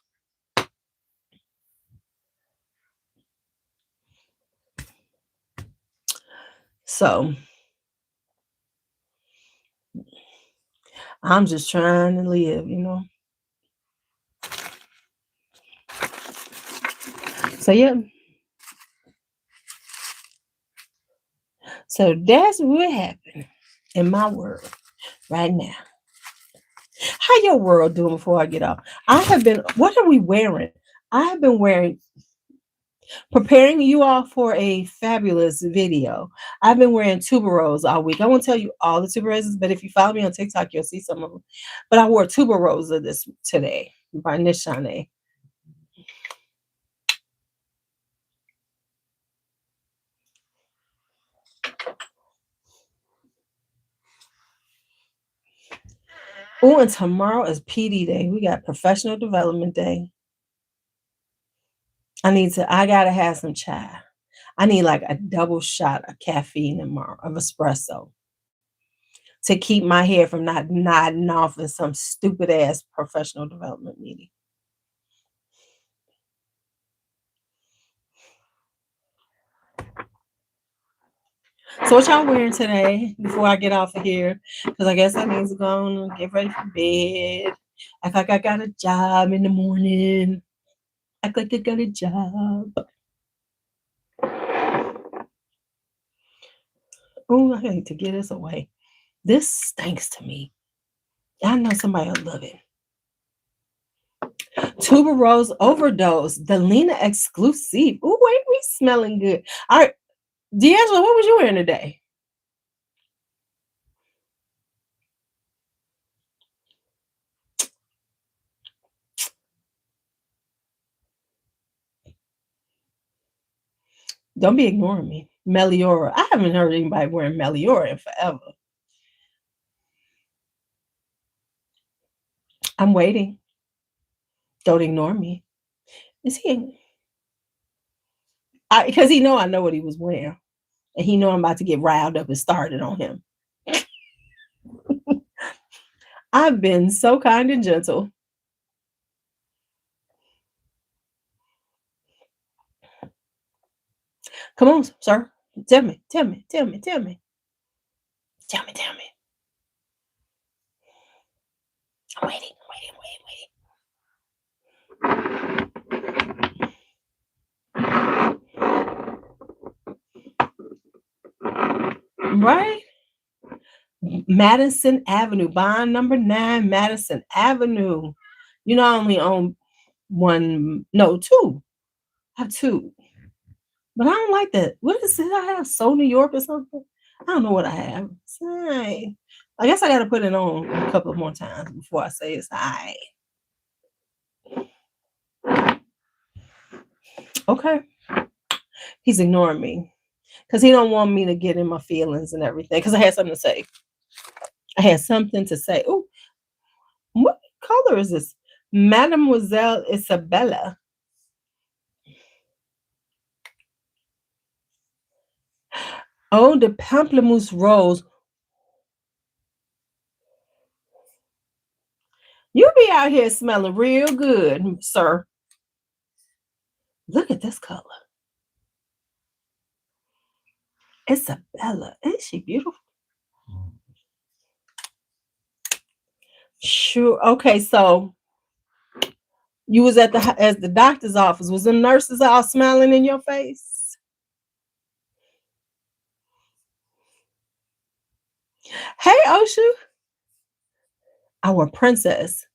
So I'm just trying to live, you know. So yeah. So that's what happened in my world right now. How your world doing before I get off? What are we wearing? I have been preparing you all for a fabulous video. I've been wearing tuberose all week. I won't tell you all the tuberoses, but if you follow me on TikTok, you'll see some of them. But I wore tuberose of this today by Nishane. Oh, and tomorrow is PD day. We got professional development day. I gotta have some chai. I need like a double shot of caffeine tomorrow, of espresso, to keep my hair from not nodding off in some stupid ass professional development meeting. So what y'all wearing today before I get off of here? Because I guess I need to go and get ready for bed. Act like I got a job in the morning. Act like I got a job. Oh, I need to get this away. This stinks to me. I know somebody will love it. Tuberose overdose. The Lena exclusive. Ooh, wait, we smelling good. All right. D'Angelo, what was you wearing today? Don't be ignoring me. Meliora. I haven't heard anybody wearing Meliora in forever. I'm waiting. Don't ignore me. Is he? Because he know I know what he was wearing, and he know I'm about to get riled up and started on him. I've been so kind and gentle. Come on, sir. Tell me. Tell me. Tell me. Tell me. Tell me. Tell me. I'm waiting. Right? Madison Avenue, bond number 9, Madison Avenue. You know, I only own two. I have two. But I don't like that. What is it? I have So New York or something? I don't know what I have. I guess I got to put it on a couple more times before I say it's all right. Okay. He's ignoring me because he don't want me to get in my feelings and everything, because I had something to say. I had something to say. Oh, what color is this? Mademoiselle Isabella. Oh, the pamplemousse rose. You be out here smelling real good, sir. Look at this color. Isabella. Isn't she beautiful? Sure. Okay, so you was at the doctor's office. Was the nurses all smiling in your face? Hey, Oshu. Our princess.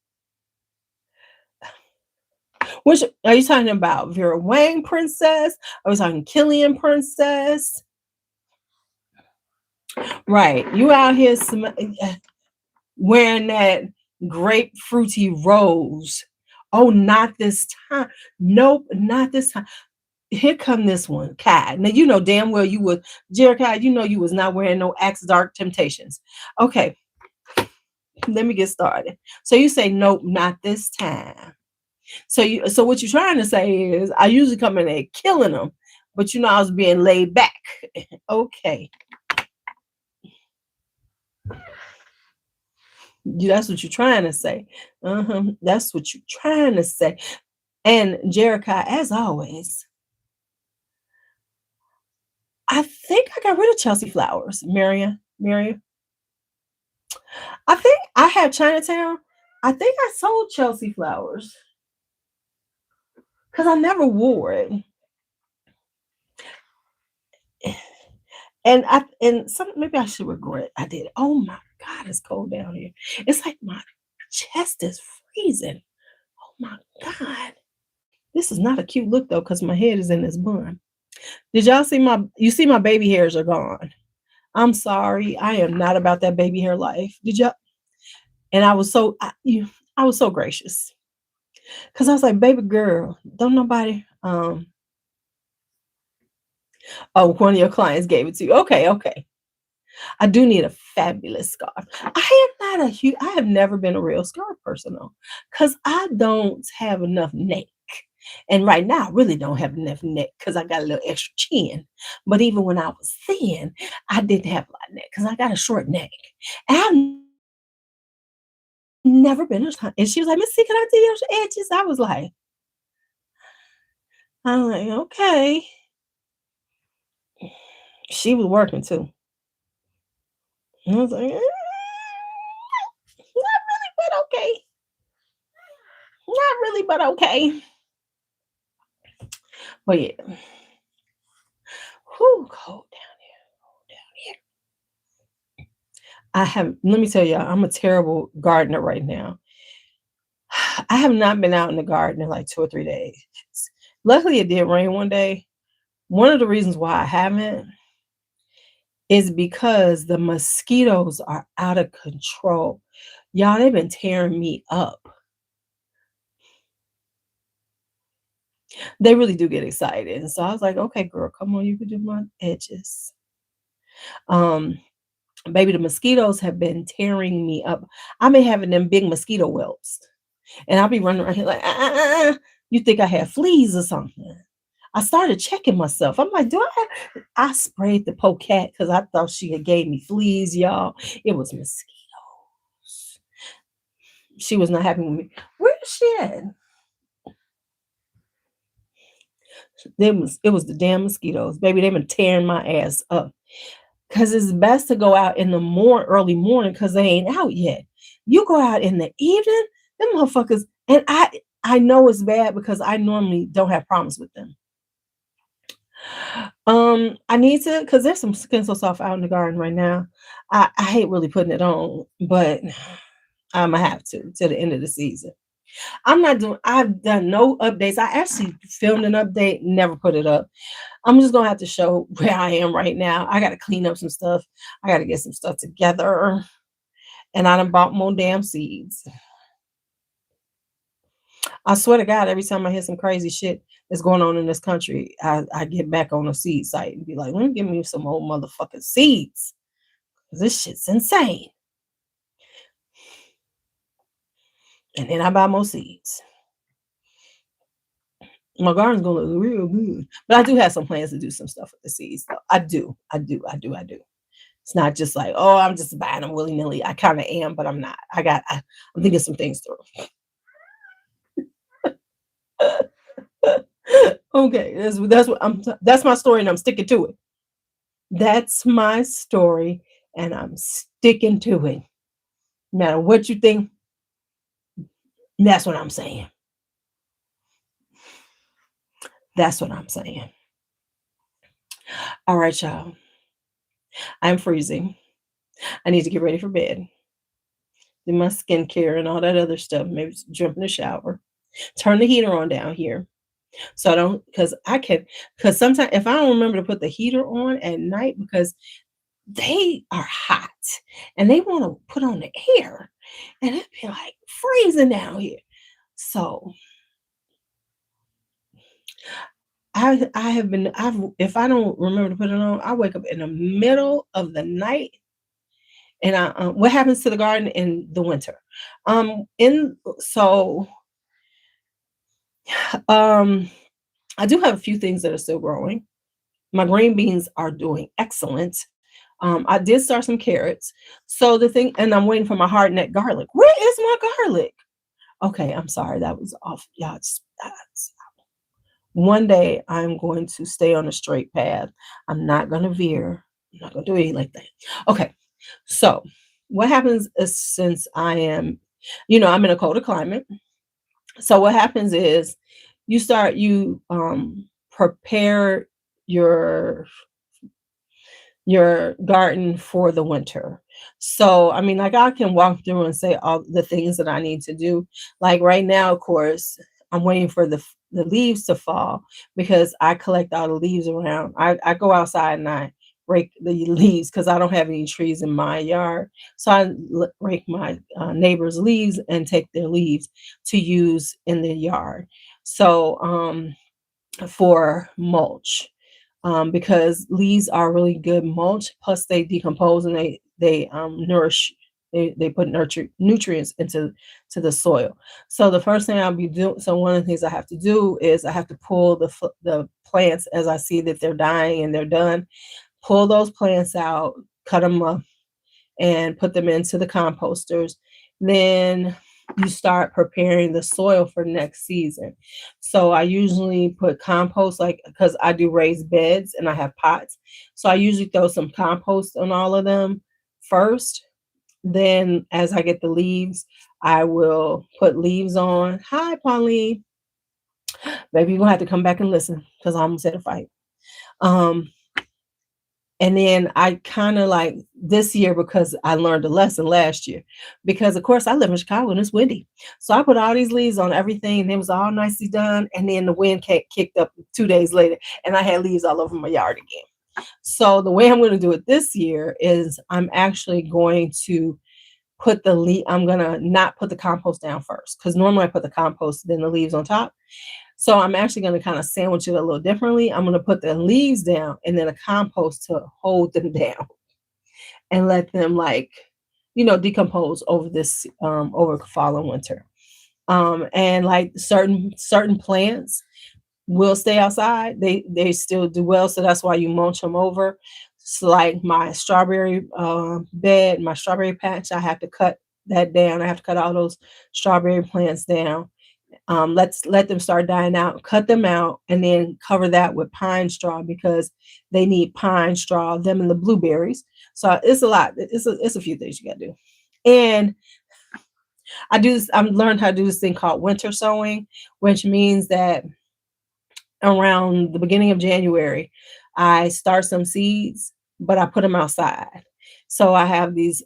Which are you talking about? Vera Wang princess? Are we talking Killian princess? Right. You out here wearing that grapefruity rose. Oh, not this time. Nope, not this time. Here come this one, Kai. Now you know damn well you was Jericho. You know you was not wearing no Axe Dark Temptations. Okay, let me get started. So you say nope, not this time. So what you're trying to say is I usually come in there killing them, but you know I was being laid back. Okay. That's what you're trying to say. That's what you're trying to say. And Jericho, as always, I think I got rid of Chelsea Flowers, Marion. I think I had Chinatown. I think I sold Chelsea Flowers because I never wore it. And some maybe I should regret I did. Oh my God, it's cold down here. It's like my chest is freezing. Oh my God. This is not a cute look though, because my head is in this bun. Did y'all see you see my baby hairs are gone. I'm sorry. I am not about that baby hair life. Did y'all? And I was so gracious. Cause I was like, baby girl, don't nobody oh, one of your clients gave it to you. Okay. I do need a fabulous scarf. I have never been a real scarf person though. Cause I don't have enough neck. And right now, I really don't have enough neck because I got a little extra chin. But even when I was thin, I didn't have a lot of neck because I got a short neck. And I've never been a time. And she was like, Miss C, can I do your edges? I'm like, okay. She was working too. And I was like, not really, but okay. Not really, but okay. But yeah. Whew, cold down here. Let me tell you, I'm a terrible gardener right now. I have not been out in the garden in like 2 or 3 days. Luckily, it did rain one day. One of the reasons why I haven't is because the mosquitoes are out of control. Y'all, they've been tearing me up. They really do get excited. And so I was like, okay, girl, come on, you can do my edges. Um, Baby, the mosquitoes have been tearing me up. I've been having them big mosquito whelps. And I'll be running around here like, you think I had fleas or something? I started checking myself. I'm like, I sprayed the polecat because I thought she had gave me fleas, y'all. It was mosquitoes. She was not happy with me. Where is she at? It was the damn mosquitoes. Baby, they've been tearing my ass up. Cause it's best to go out in the early morning because they ain't out yet. You go out in the evening, them motherfuckers, and I know it's bad because I normally don't have problems with them. I need to because there's some skin so soft out in the garden right now. I hate really putting it on, but I'm gonna have to till the end of the season. I've done no updates. I actually filmed an update, never put it up. I'm just gonna have to show where I am right now. I gotta clean up some stuff. I gotta get some stuff together. And I done bought more damn seeds. I swear to God, every time I hear some crazy shit that's going on in this country, I get back on a seed site and be like, give me some old motherfucking seeds. This shit's insane. And then I buy more seeds. My garden's gonna look real good. But I do have some plans to do some stuff with the seeds though. I do. It's not just like, oh, I'm just buying them willy-nilly. I kind of am, but I'm not. I'm thinking some things through. Okay, that's my story, and I'm sticking to it. That's my story, and I'm sticking to it. No matter what you think, that's what I'm saying. That's what I'm saying. All right, y'all. I'm freezing. I need to get ready for bed. Do my skincare and all that other stuff. Maybe jump in the shower. Turn the heater on down here. So I don't, because sometimes if I don't remember to put the heater on at night, because they are hot and they want to put on the air, and it'd be like freezing down here. So if I don't remember to put it on, I wake up in the middle of the night. And what happens to the garden in the winter? In so I do have a few things that are still growing. My green beans are doing excellent. I did start some carrots. So the thing, and I'm waiting for my hard neck garlic. Where is my garlic? Okay, I'm sorry, that was off. Yeah, one day I'm going to stay on a straight path. I'm not going to veer. I'm not going to do anything like that. Okay, so what happens is, since I'm in a colder climate. So what happens is you prepare your your garden for the winter. So, I mean, like, I can walk through and say all the things that I need to do. Like right now, of course, I'm waiting for the leaves to fall, because I collect all the leaves around. I go outside and I rake the leaves, because I don't have any trees in my yard. So I rake my neighbors' leaves and take their leaves to use in the yard. So, for mulch, because leaves are really good mulch. Plus, they decompose and they nourish. They put nutrients to the soil. So the first thing I'll be doing. So one of the things I have to do is I have to pull the plants as I see that they're dying and they're done. Pull those plants out, cut them up, and put them into the composters. Then you start preparing the soil for next season. So I usually put compost, like, because I do raised beds and I have pots. So I usually throw some compost on all of them first. Then as I get the leaves, I will put leaves on. Hi, Pauline. Maybe you're gonna have to come back and listen, because I almost had a fight. Um, And then I kind of, like, this year, because I learned a lesson last year, because of course I live in Chicago and it's windy. So I put all these leaves on everything and it was all nicely done. And then the wind kicked up 2 days later and I had leaves all over my yard again. So the way I'm going to do it this year is I'm actually going to I'm going to not put the compost down first, because normally I put the compost, then the leaves on top. So I'm actually going to kind of sandwich it a little differently. I'm going to put the leaves down and then a compost to hold them down and let them, like, decompose over fall and winter. And like certain plants will stay outside. They still do well. So that's why you mulch them over. So like my strawberry bed, my strawberry patch, I have to cut that down. I have to cut all those strawberry plants down. Let's let them start dying out, cut them out, and then cover that with pine straw, because they need pine straw, them and the blueberries. So it's a lot. It's a few things you got to do. And I've learned how to do this thing called winter sowing, which means that around the beginning of January, I start some seeds, but I put them outside. So I have these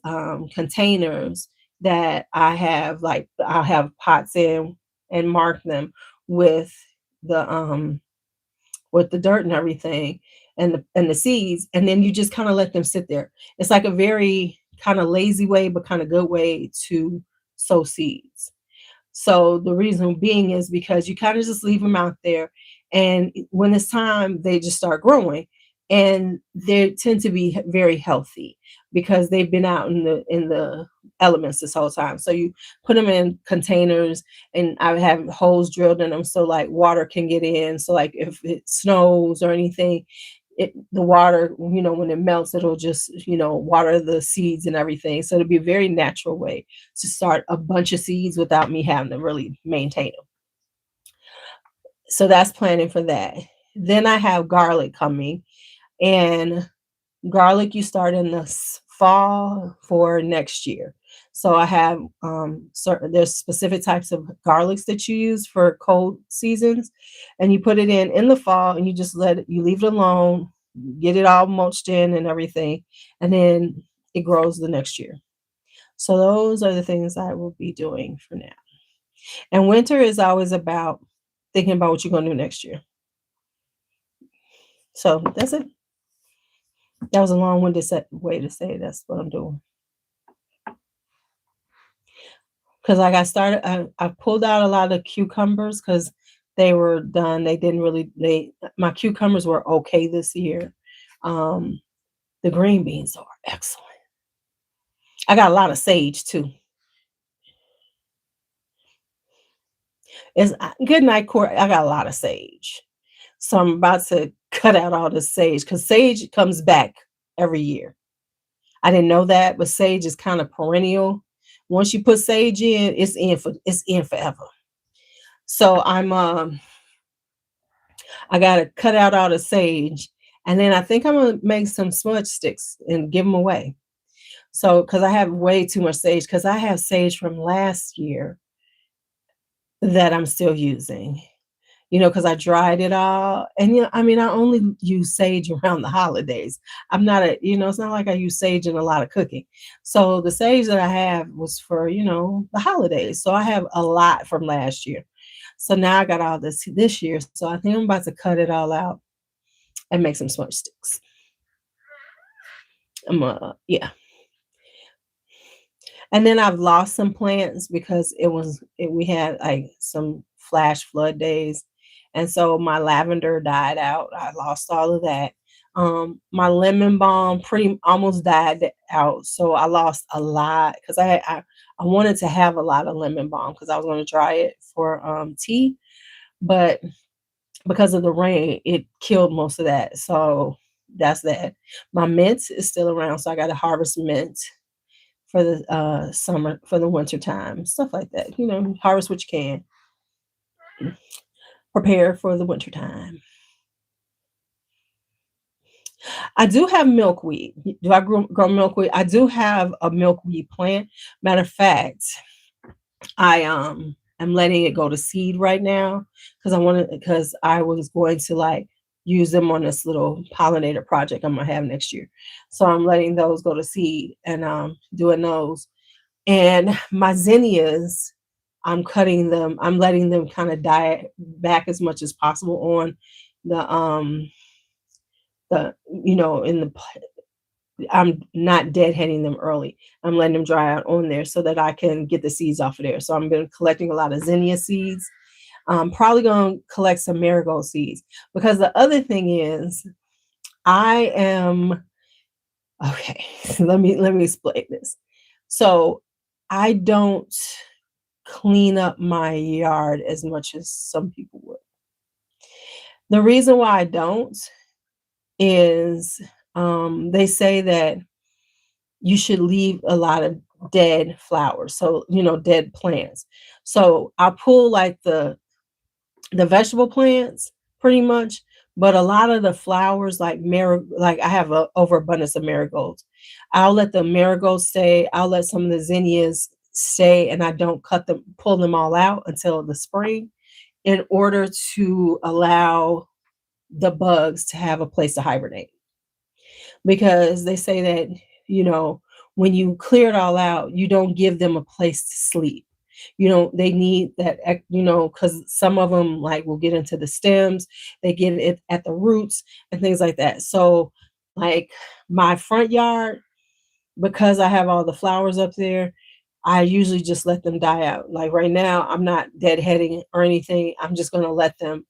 containers that I'll have pots in and mark them with the dirt and everything, and the seeds, and then you just kind of let them sit there. It's like a very kind of lazy way, but kind of good way to sow seeds. So the reason being is because you kind of just leave them out there, and when it's time, they just start growing, and they tend to be very healthy because they've been out in the elements this whole time. So you put them in containers, and I have holes drilled in them so like water can get in. So like if it snows or anything, the water, when it melts, it'll just, water the seeds and everything. So it'll be a very natural way to start a bunch of seeds without me having to really maintain them. So that's planning for that. Then I have garlic coming, and garlic you start in the fall for next year. So I have certain, there's specific types of garlics that you use for cold seasons, and you put it in the fall, and you just you leave it alone, get it all mulched in and everything, and then it grows the next year. So those are the things I will be doing for now. And winter is always about thinking about what you're going to do next year. So that's it. That was a long-winded way to say that's what I'm doing. Because like I pulled out a lot of cucumbers because they were done. They didn't really, my cucumbers were okay this year. The green beans are excellent. I got a lot of sage too. It's good night, Court. I got a lot of sage. So I'm about to cut out all the sage because sage comes back every year. I didn't know that, but sage is kind of perennial. Once you put sage in, it's in forever. So I gotta cut out all the sage, and then I think I'm gonna make some smudge sticks and give them away. So because I have way too much sage, because I have sage from last year that I'm still using. Because I dried it all. And, I mean, I only use sage around the holidays. I'm not it's not like I use sage in a lot of cooking. So the sage that I have was for, the holidays. So I have a lot from last year. So now I got all this year. So I think I'm about to cut it all out and make some smudge sticks. Yeah. And then I've lost some plants because we had like some flash flood days. And so my lavender died out. I lost all of that. My lemon balm pretty almost died out. So I lost a lot because I wanted to have a lot of lemon balm because I was going to dry it for tea. But because of the rain, it killed most of that. So that's that. My mint is still around. So I got to harvest mint for the summer, for the winter time, stuff like that. Harvest what you can. Prepare for the winter time. I do have milkweed. Do I grow milkweed? I do have a milkweed plant. Matter of fact, I am letting it go to seed right now because I was going to like use them on this little pollinator project I'm gonna have next year. So I'm letting those go to seed and doing those. And my zinnias, I'm cutting them. I'm letting them kind of die back as much as possible on the I'm not deadheading them early. I'm letting them dry out on there so that I can get the seeds off of there. So I've been collecting a lot of zinnia seeds. I'm probably going to collect some marigold seeds because the other thing is I am okay. Let me explain this. So I don't clean up my yard as much as some people would. The reason why I don't is they say that you should leave a lot of dead flowers, so dead plants. So I pull like the vegetable plants pretty much, but a lot of the flowers like I have a overabundance of marigolds. I'll let the marigolds stay. I'll let some of the zinnias stay, and I don't pull them all out until the spring in order to allow the bugs to have a place to hibernate. Because they say that, when you clear it all out, you don't give them a place to sleep. They need that, because some of them like will get into the stems, they get it at the roots and things like that. So like my front yard, because I have all the flowers up there, I usually just let them die out. Like right now, I'm not deadheading or anything. I'm just going to let them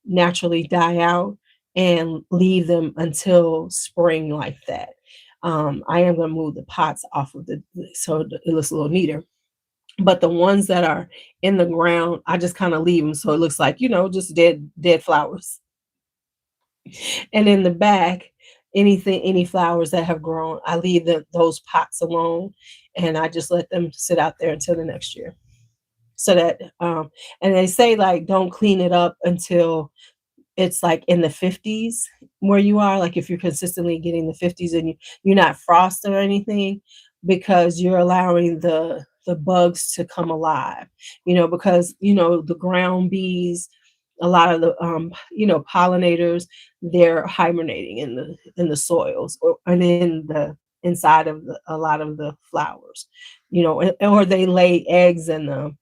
naturally die out and leave them until spring like that. I am going to move the pots off of so it looks a little neater. But the ones that are in the ground, I just kind of leave them so it looks like, just dead flowers. And in the back, any flowers that have grown, I leave those pots alone, and I just let them sit out there until the next year. So that and they say like don't clean it up until it's like in the 50s where you are, like if you're consistently getting the 50s and you're not frost or anything, because you're allowing the bugs to come alive, because the ground bees, a lot of the pollinators, they're hibernating in the soils, and in the inside of a lot of the flowers, or they lay eggs in them,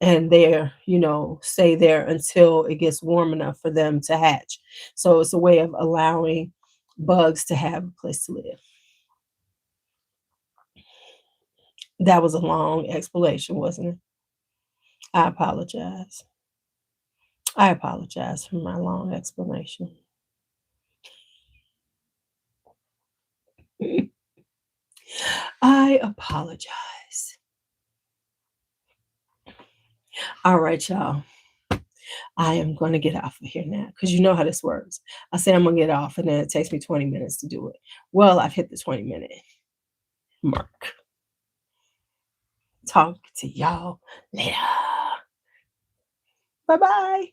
and they're stay there until it gets warm enough for them to hatch. So it's a way of allowing bugs to have a place to live. That was a long explanation, wasn't it? I apologize. I apologize for my long explanation. I apologize. All right, y'all. I am going to get off of here now because you know how this works. I say I'm going to get off, and then it takes me 20 minutes to do it. Well, I've hit the 20-minute mark. Talk to y'all later. Bye-bye.